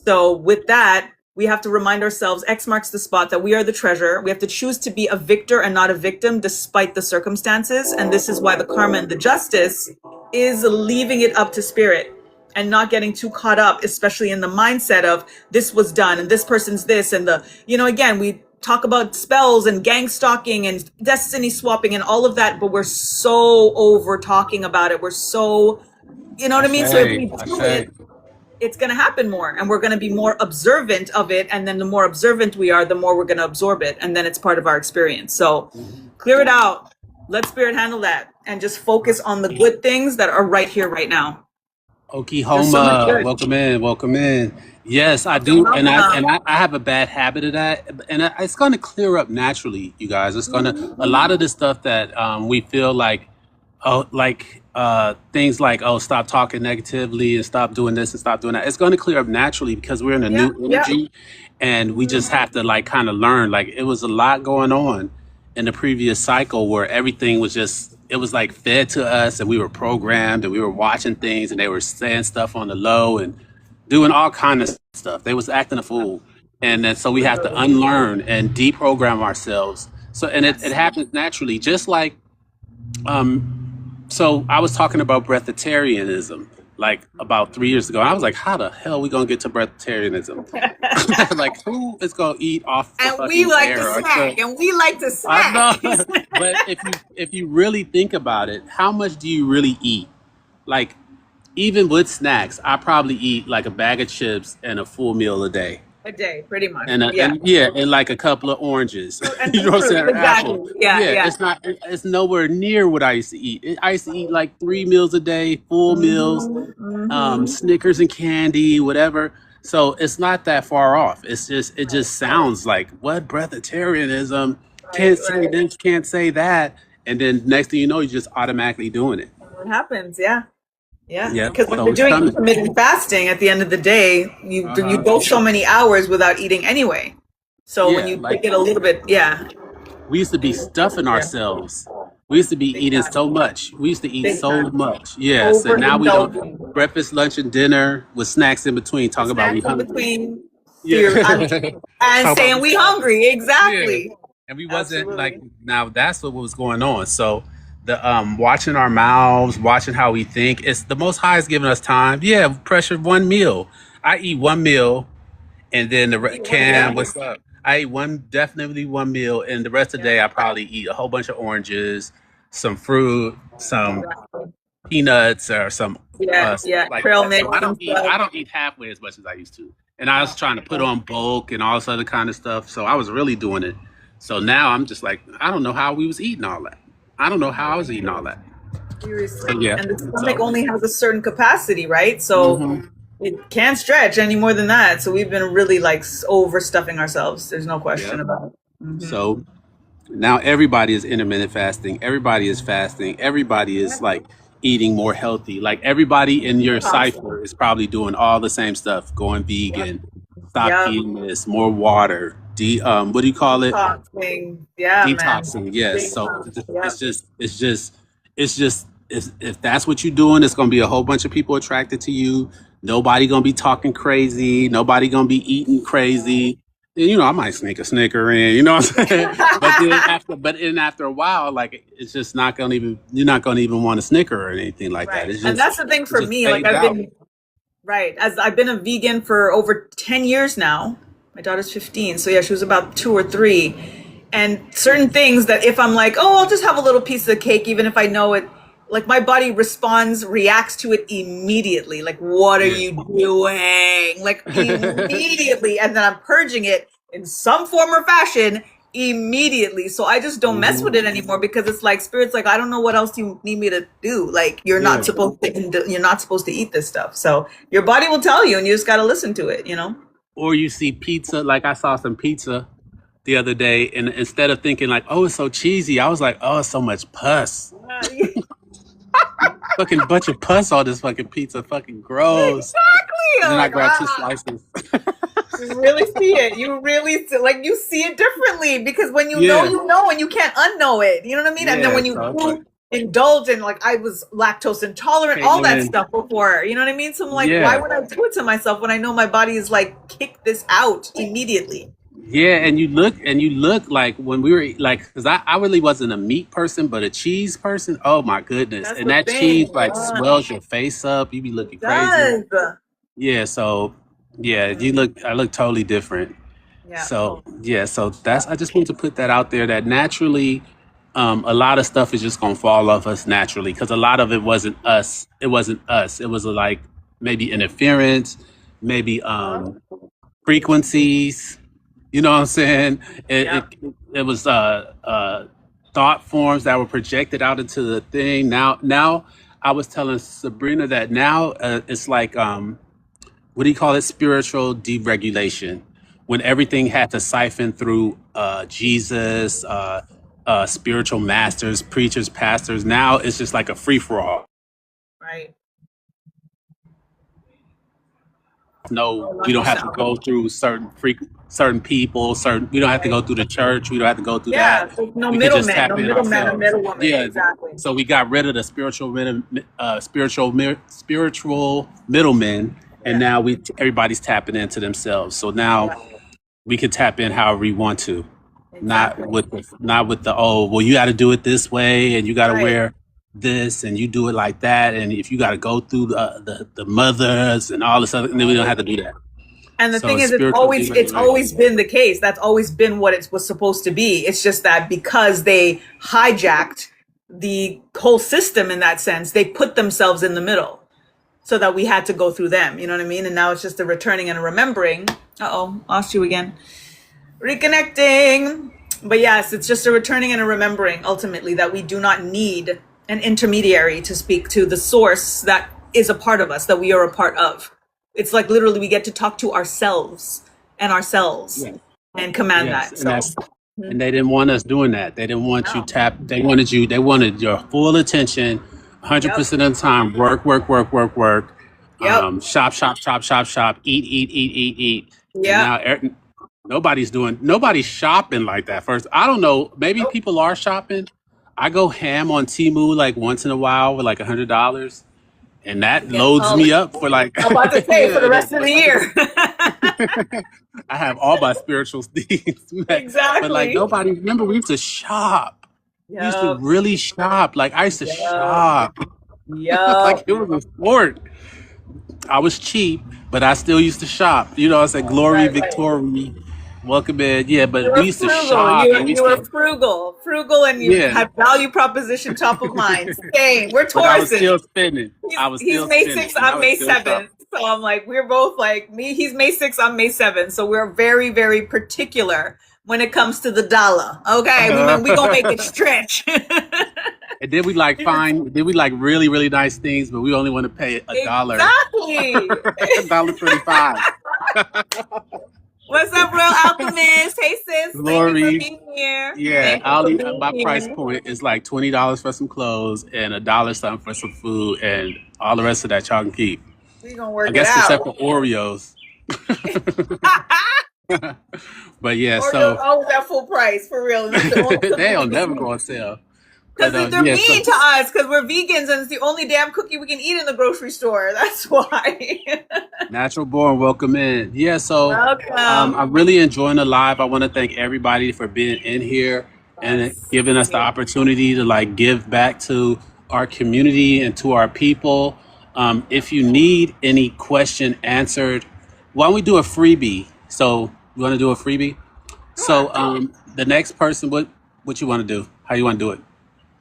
So with that, we have to remind ourselves X marks the spot that we are the treasure. We have to choose to be a victor and not a victim despite the circumstances. And this is why the karma and the justice is leaving it up to spirit and not getting too caught up, especially in the mindset of this was done and this person's this and again, we talk about spells and gang stalking and destiny swapping and all of that, but we're so over talking about it. We're so, you know what I mean? So if we I do say. it, it's going to happen more and we're going to be more observant of it, and then the more observant we are, the more we're going to absorb it, and then it's part of our experience. So clear it out, let spirit handle that, and just focus on the good things that are right here right now. There's so much Oklahoma, good. welcome in, welcome in. Yes, I Welcome, do, and welcome. I have a bad habit of that, and it's going to clear up naturally, you guys. It's going to a lot of the stuff that we feel like, oh, like things like, oh, stop talking negatively and stop doing this and stop doing that. It's going to clear up naturally because we're in a Yeah, new yeah. energy, and we just have to like kind of learn. Like it was a lot going on in the previous cycle where everything was just it was like fed to us and we were programmed and we were watching things and they were saying stuff on the low and doing all kind of stuff. They was acting a fool. And then so we have to Literally. unlearn and deprogram ourselves. So and it Yes. happens naturally, just like so I was talking about breatharianism like about 3 years ago. And I was like, how the hell are we gonna get to breatharianism? Like who is gonna eat off the And we fucking like to air? snack, and we like to I snack. know, but if you really think about it, how much do you really eat? Like even with snacks, I probably eat like a bag of chips and a full meal a day, A day, pretty much. and Yeah. and yeah, and like a couple of oranges. And You know some what I'm fruit. saying? Or Exactly. apple. Yeah, Yeah, yeah. it's not. It's nowhere near what I used to eat. I used to eat like 3 meals a day, full meals, Snickers and candy, whatever. So it's not that far off. It's just it just sounds like what breatharianism. Right, Can't say right. this, can't say that, and then next thing you know, you're just automatically doing it. What happens? Yeah. Yeah, Yeah, because when so you're it's doing coming. intermittent fasting, at the end of the day, you Uh-huh. go so many hours without eating anyway. So when Yeah, you like take it a little bit, yeah, we used to be stuffing yeah, ourselves. We used to be big eating time, so much. We used to eat big so time, much. Yes, and now we don't. overindulging, Breakfast, lunch, and dinner with snacks in between. with Talk about we snacks in hungry. between, Yeah. and Talk about saying we we starving. hungry. Yeah. Exactly, And we wasn't like absolutely. now that's what was going on. So the watching our mouths, watching how we think, it's the most high is giving us time. Yeah, pressure 1 meal. I eat 1 meal and then Yeah, what's up? I eat definitely 1 meal, and the rest of the yeah, day I probably eat a whole bunch of oranges, some fruit, some exactly. peanuts, or some Yeah, stuff yeah, like trail that. So mix and stuff. I don't eat halfway as much as I used to, and I was trying to put Yeah, on bulk and all this other kind of stuff. So I was really doing it. So now I'm just like I don't know how we was eating all that. I don't know how I was eating all that. So seriously. yeah. And the stomach So only has a certain capacity, right? So mhm. it can't stretch any more than that. So we've been really like overstuffing ourselves. There's no question Yep. about it. Hmm. So now everybody is intermittent fasting. Everybody is fasting. Everybody is like eating more healthy. Like everybody in your Detoxing. cipher is probably doing all the same stuff, going Yep. vegan, stop Yep. eating this, more water, what do you call it? Detoxing. Yeah, man. Detoxing. Yes. Big So time. Yep. if that's what you're doing, it's gonna be a whole bunch of people attracted to you. Nobody gonna be talking crazy. Nobody gonna be eating crazy. And, I might sneak a snicker in. You know what I'm saying? But then after a while, like it's just not gonna even. You're not gonna even want a snicker or anything like that. Right. It's And just that's the thing it for just me. Like fades I've out. been right as I've been a vegan for over 10 years now. My daughter's 15, so yeah, she was about 2 or 3. And certain things that if I'm like, oh, I'll just have a little piece of the cake, even if I know it, like my body reacts to it immediately. Like, what are Yeah. you doing? Like immediately, and then I'm purging it in some form or fashion immediately. So I just don't mess Hmm. with it anymore because it's like spirit's like, I don't know what else you need me to do. Like Yeah. you're not supposed to eat this stuff. So your body will tell you, and you just got to listen to it. You know. Or you see pizza. Like I saw some pizza the other day, and instead of thinking like, "Oh, it's so cheesy," I was like, "Oh, it's so much pus." Fucking bunch of pus on this fucking pizza. Fucking gross. Exactly. And I'm then I like, grabbed two ah. slices. You really see it. You really see, like you see it differently because when Yeah. you know, and you can't unknow it. You know what I mean? And then Yeah. when you So it's like, do indulge in, like I was lactose intolerant, all that Caitlin. stuff before. You know what I mean? So I'm like, why Yeah. would I do it to myself when I know my body is like, kick this out immediately? Yeah. And you look like when we were like, because I really wasn't a meat person, but a cheese person. Oh my goodness. That's And the that cheese thing. like swells your face up. You be It looking crazy. does. Yeah. So yeah, I look totally different. Yeah. So yeah, so I just want to put that out there that naturally, a lot of stuff is just gonna fall off us naturally because a lot of it wasn't us. It wasn't us. It was like maybe interference, maybe frequencies. You know what I'm saying? It Yeah. it, it was thought forms that were projected out into the thing. Now I was telling Sabrina that now it's like what do you call it? Spiritual deregulation. When everything had to siphon through Jesus, spiritual masters, preachers, pastors. Now it's just like a free for all. Right. No, I we lost don't your have to sound. go through certain people. We don't have to Right. go through the church. We don't have to go through Yeah. that. There's no We could just middleman, no tap in middleman or ourselves. middlewoman. Yeah. Exactly. So we got rid of the spiritual middlemen, and Yeah. now everybody's tapping into themselves. So now Yeah. we can tap in however we want to, Exactly. not with the oh well you got to do it this way and you got to Right. wear this and you do it like that and if you got to go through the mothers and all this other and then we don't have to do that. And the So thing it's is, spiritual it's always deregulation. been the case. That's always been what it was supposed to be. It's just that because they hijacked the whole system in that sense, they put themselves in the middle so that we had to go through them. You know what I mean? And now it's just a returning and a remembering. Uh-oh, lost you again. Reconnecting. But yes, it's just a returning and a remembering ultimately that we do not need an intermediary to speak to the source that is a part of us, that we are a part of. It's like literally we get to talk to ourselves and ourselves Yes. and command Yes, that. So, and they didn't want us doing that. They didn't want you no. tap. They wanted your full attention, Yep. 100% of the time. Work, work, work, work, work. Yep. Shop, shop, shop, shop, shop. Eat, eat, eat, eat, eat. And Yep. now nobody's shopping like that. First, I don't know. Maybe Nope. people are shopping. I go ham on Temu like once in a while with like $100, and that Get loads all. me up for like I'm about to say for yeah. the rest of the year. I have all my spiritual needs met. But like Exactly. nobody remember we used to shop. We used to Yep. really shop. Like I used to Yep. shop. Like Yep. it was a sport. I was cheap, but I still used to shop. I said glory, Right, right. victory, welcome in. Yeah, You but we were used to frugal. shop and we You used were to frugal, and you yeah. had value proposition top of mind. Same. We're But I was Tauruses. still spending. I was He's still May spending 6th, and I I'm was May still 7th. shopping. So I'm like, we're both like me. He's May 6th, I'm May 7th. So we're very, very particular when it comes to the dollar. Okay, we gonna make it stretch. And then we like really, really nice things, but we only want to pay $1, Exactly. $1.25. What's up, Real Alchemist? Hey, sis. Thank you for Lori, being here. yeah, Thank you for being my price here. point is like $20 for some clothes and $1 something for some food, and all the rest of that y'all can keep. We're going to I work it guess except out. for Oreos. But yeah, Oreos so always at full price, for real. That's the only they'll cookie never we go on sale. because But they're yeah, so mean to us because we're vegans and it's the only damn cookie we can eat in the grocery store. That's why. Natural Born, welcome in. Yeah, so Welcome. I'm really enjoying the live. I want to thank everybody for being in here and Yes. giving us the opportunity to like give back to our community and to our people. If you need any question answered, why don't we do a freebie? So you want to do a freebie? So Sure. the next person, what you want to do? How you want to do it?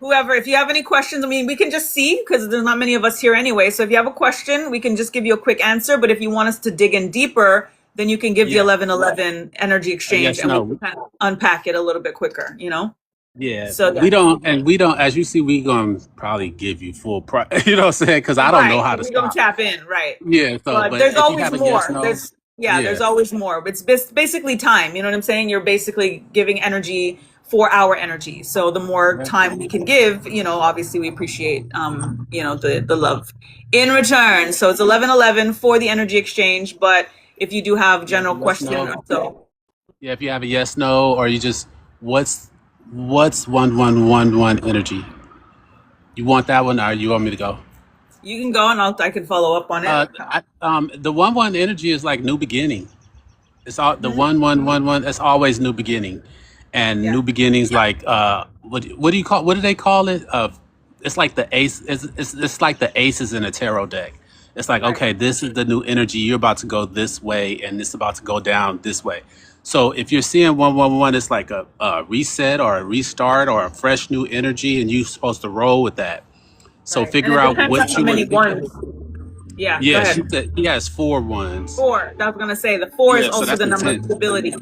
Whoever, if you have any questions, I mean, we can just see because there's not many of us here anyway. So if you have a question, we can just give you a quick answer. But if you want us to dig in deeper, then you can give the Yeah. 1111 energy exchange Yes, and we no. can kind of unpack it a little bit quicker, you know? Yeah, So we yeah. don't, as you see, we gonna probably give you full price. You know what I'm saying? Because I don't know Right. how If to we don't stop. tap in, right. Yeah, so, But but there's if you always have a yes, more. no, There's yeah, always more. It's basically time. You know what I'm saying? You're basically giving energy for our energy. So the more yeah. time we can give, you know, obviously we appreciate, you know, the love in return. So it's 1111 for the energy exchange. But if you do have You have a general yes, question or no. so, Yeah, if you have a yes, no, or you just what's 1111 energy? You want that one, or you want me to go? you can go and I can follow up on it. The 11 energy is like new beginning. It's all the Mhm. 1111. It's always new beginning, and Yeah. new beginnings like what do you call, what do they call it? It's like the ace. It's like the aces in a tarot deck. It's like, Right. okay, this is the new energy. You're about to go this way, and it's about to go down this way. So if you're seeing 111, it's like a reset or a restart or a fresh new energy, and you're supposed to roll with that. So Right. And figure it out depends on what how you want many to do. ones. Yeah. Go Yeah, she ahead. said he has 4 ones. Four. I was gonna say the four is Yeah, so also that's the the number of 10. stability.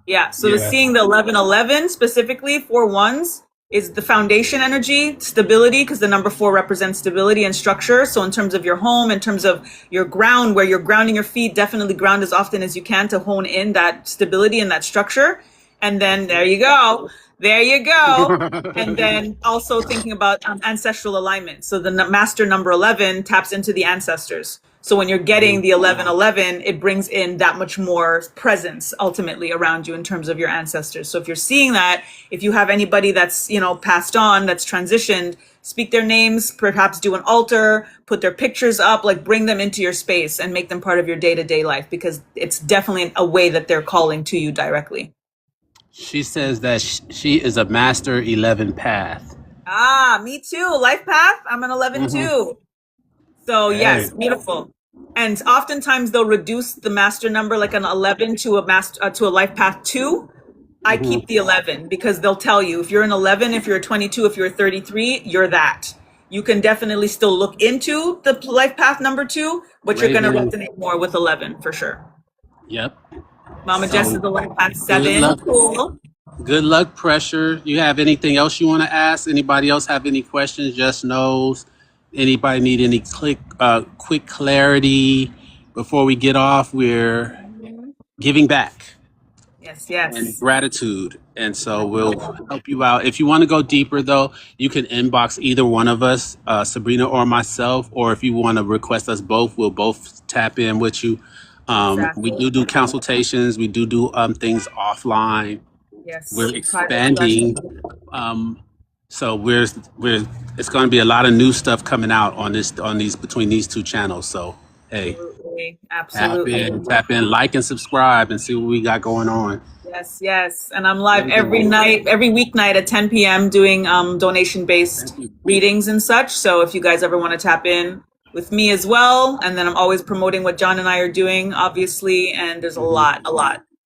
Yeah. So the Yeah. seeing the 1111 specifically 4 ones is the foundation energy, stability, because the number four represents stability and structure. So in terms of your home, in terms of your ground, where you're grounding your feet, definitely ground as often as you can to hone in that stability and that structure. And then there you go. There you go. And then also thinking about ancestral alignment. So the master number 11 taps into the ancestors. So when you're getting the 1111, it brings in that much more presence ultimately around you in terms of your ancestors. So if you're seeing that, if you have anybody that's, you know, passed on, that's transitioned, speak their names, perhaps do an altar, put their pictures up, like bring them into your space and make them part of your day-to-day life because it's definitely a way that they're calling to you directly. She says that she is a master 11 path. Ah, me too. Life path. I'm an 11 Hmm. too. So Hey. yes, beautiful. And oftentimes they'll reduce the master number like an 11 to a master to a life path 2. I Hmm. keep the 11 because they'll tell you if you're an 11, if you're a 22, if you're a 33, you're that. You can definitely still look into the life path number 2, but you're going to Raven. resonate more with 11 for sure. Yep. Mama Jess is So the life path good 7. luck. Cool. Good luck, Pressure. You have anything else you want to ask? Anybody else have any questions? Just knows. Anybody need any quick clarity before we get off? We're giving back Yes, and yes. gratitude. And so we'll help you out. If you want to go deeper, though, you can inbox either one of us, Sabrina or myself, or if you want to request us both, we'll both tap in with you. We Exactly. do consultations. We do things offline. Yes. We're Private expanding. session. Um, so we're it's going to be a lot of new stuff coming out on these between these two channels. So hey, Absolutely. Absolutely. tap in, like and subscribe, and see what we got going on. Yes, yes. And I'm live Everything. every night, every weeknight at 10 p.m. doing donation based Thank you. readings and such. So if you guys ever want to tap in with me as well, and then I'm always promoting what John and I are doing, obviously, and there's a lot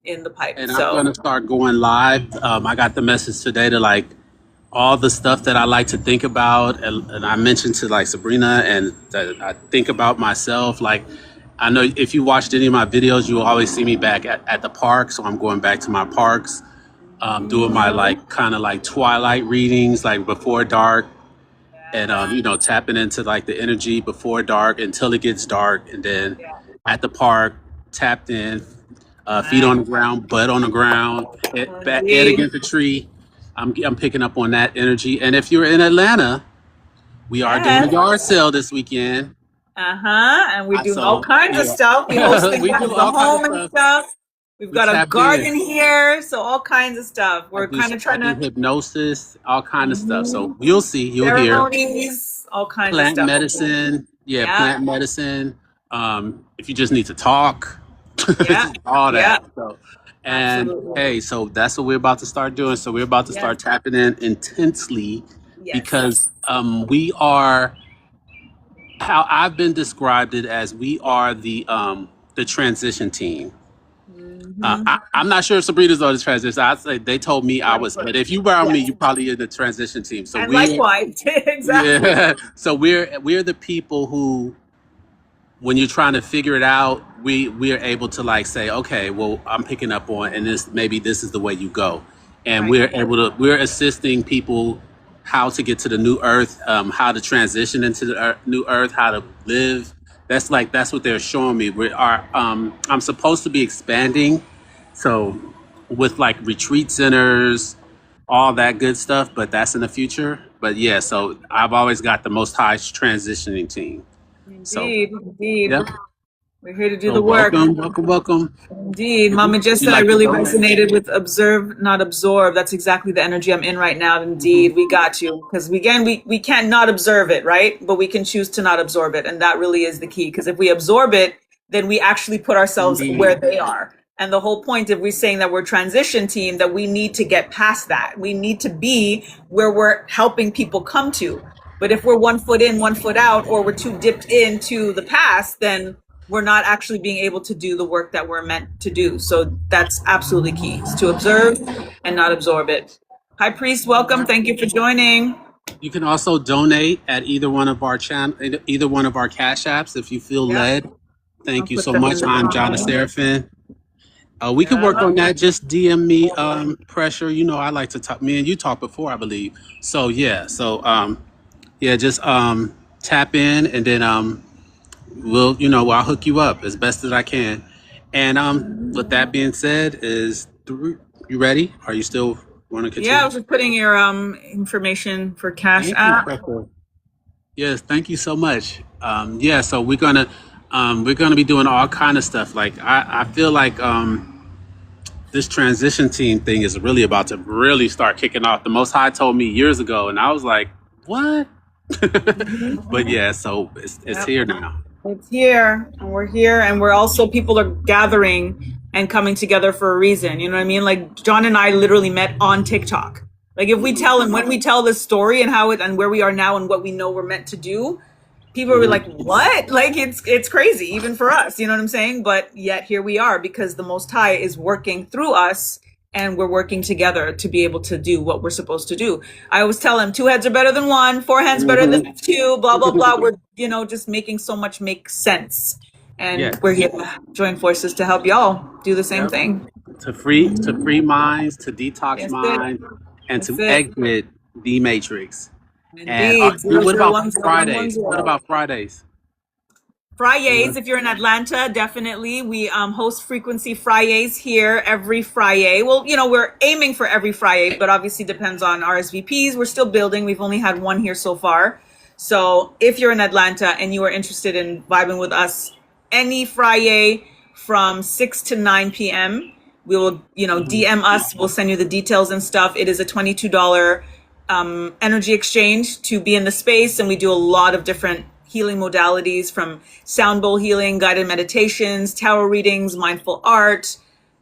in the pipe. And I'm So going to start going live. I got the message today to like all the stuff that I like to think about, and I mentioned to like Sabrina, and that I think about myself. Like, I know if you watched any of my videos, you will always see me back at the park. So I'm going back to my parks, doing my like kind of like twilight readings, like before dark, and tapping into like the energy before dark until it gets dark, and then Yeah. at the park, tapped in, feet on the ground, butt on the ground, head Indeed. against the tree. I'm picking up on that energy. And if you're in Atlanta, we are doing a Yes. yard sale this weekend. And we're doing all So kinds of stuff. We're hosting we that do at the all kinds home of and stuff. stuff. We've We got a tapped garden in. here, so all kinds of stuff. We're kind of I trying do to hypnosis, all kind of stuff. So you'll see, you'll hear. ceremonies, all kinds of Plant stuff. medicine, yeah, Yeah, plant medicine. If you just need to talk, yeah, all yeah, that. So, and absolutely. hey, so that's what we're about to start doing. So we're about to Yes, start tapping in intensely yes. because we are, how I've been described it as, we are the transition team. Hmm. I'm not sure if Sabrina's on the transition. I say they told me I Yeah, was, but but if you around me, yes, you probably in the transition team. So and we're, likewise, exactly. yeah. So we're the people who, when you're trying to figure it out, we are able to like say, okay, well, I'm picking up on, and this is the way you go, and Right. we're assisting people how to get to the new earth, how to transition into the new earth, how to live. That's what they're showing me. I'm supposed to be expanding, so with like retreat centers, all that good stuff, but that's in the future. But yeah, so I've always got the Most High transitioning team. So Indeed, indeed. yep. We're here to do So the work. welcome, welcome, welcome. Indeed. If Mama just you'd said I like to really donate, resonated with observe, not absorb. That's exactly the energy I'm in right now. Indeed. We got you. Because again, we can't not observe it, right? But we can choose to not absorb it. And that really is the key. Because if we absorb it, then we actually put ourselves where indeed, they are. And the whole point of we saying that we're transition team, that we need to get past that. We need to be where we're helping people come to. But if we're 1 foot in, 1 foot out, or we're too dipped into the past, then we're not actually being able to do the work that we're meant to do. So that's absolutely key, is to observe and not absorb it. High Priest, welcome. Thank you for joining. you can also donate at either one of our either one of our cash apps if you feel Yeah, led. I'll Thank you put so them much. in the I'm Jonna comments. Seraphin. We can work Yeah. on that. Just DM me pressure. You know, I like to talk. Me and you talked before, I believe. So yeah. So yeah, just tap in, and then I'll hook you up as best as I can. And with that being said, you ready? Are you still want to Yeah, I continue? was just putting your information for Cash Thank you, App. Pressure. Yes, thank you so much. Yeah, so we're gonna be doing all kind of stuff. Like I feel like this transition team thing is really about to really start kicking off. The Most High told me years ago, and I was like, what? But yeah, so it's Yep. here now. It's here, and we're here, and we're also, people are gathering and coming together for a reason. You know what I mean? Like John and I literally met on TikTok. Like if we tell and when we tell this story and how it and where we are now and what we know we're meant to do, people are Mhm. like, "What?" Like it's crazy even for us. You know what I'm saying? But yet here we are because the Most High is working through us, and we're working together to be able to do what we're supposed to do. I always tell him 2 heads are better than one, 4 hands better Mhm. than two, blah, blah, blah. We're, just making so much make sense. And we're Yes. here to join forces to help y'all do the same Yep. thing. To free minds, to detox That's it. minds, and That's to it. exit the matrix. And Indeed. what about 0010110. Fridays? What about Fridays? Fridays, if you're in Atlanta, definitely. We host Frequency Fridays here every Friday. Well, we're aiming for every Friday, but obviously depends on RSVPs. We're still building. We've only had one here so far. So if you're in Atlanta and you are interested in vibing with us any Friday from 6 to 9 p.m., we will, DM us. We'll send you the details and stuff. It is a $22 energy exchange to be in the space, and we do a lot of different healing modalities, from sound bowl healing, guided meditations, tarot readings, mindful art.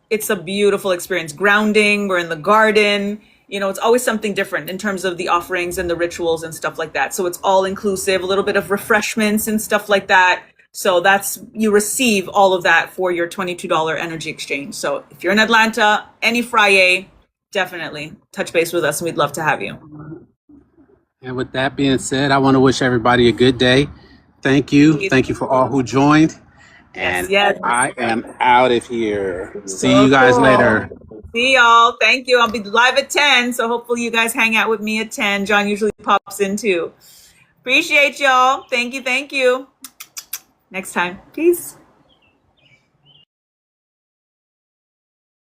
It's a beautiful experience. Grounding, we're in the garden. It's always something different in terms of the offerings and the rituals and stuff like that. So it's all inclusive, a little bit of refreshments and stuff like that. So you receive all of that for your $22 energy exchange. So if you're in Atlanta, any Friday, definitely touch base with us, and we'd love to have you. And with that being said, I want to wish everybody a good day. Thank you. Thank you for all who joined. Yes, And yes. I am out of here. See So you guys cool. later. See y'all. Thank you. I'll be live at 10. So hopefully you guys hang out with me at 10. John usually pops in too. Appreciate y'all. Thank you. Thank you. Next time. Peace.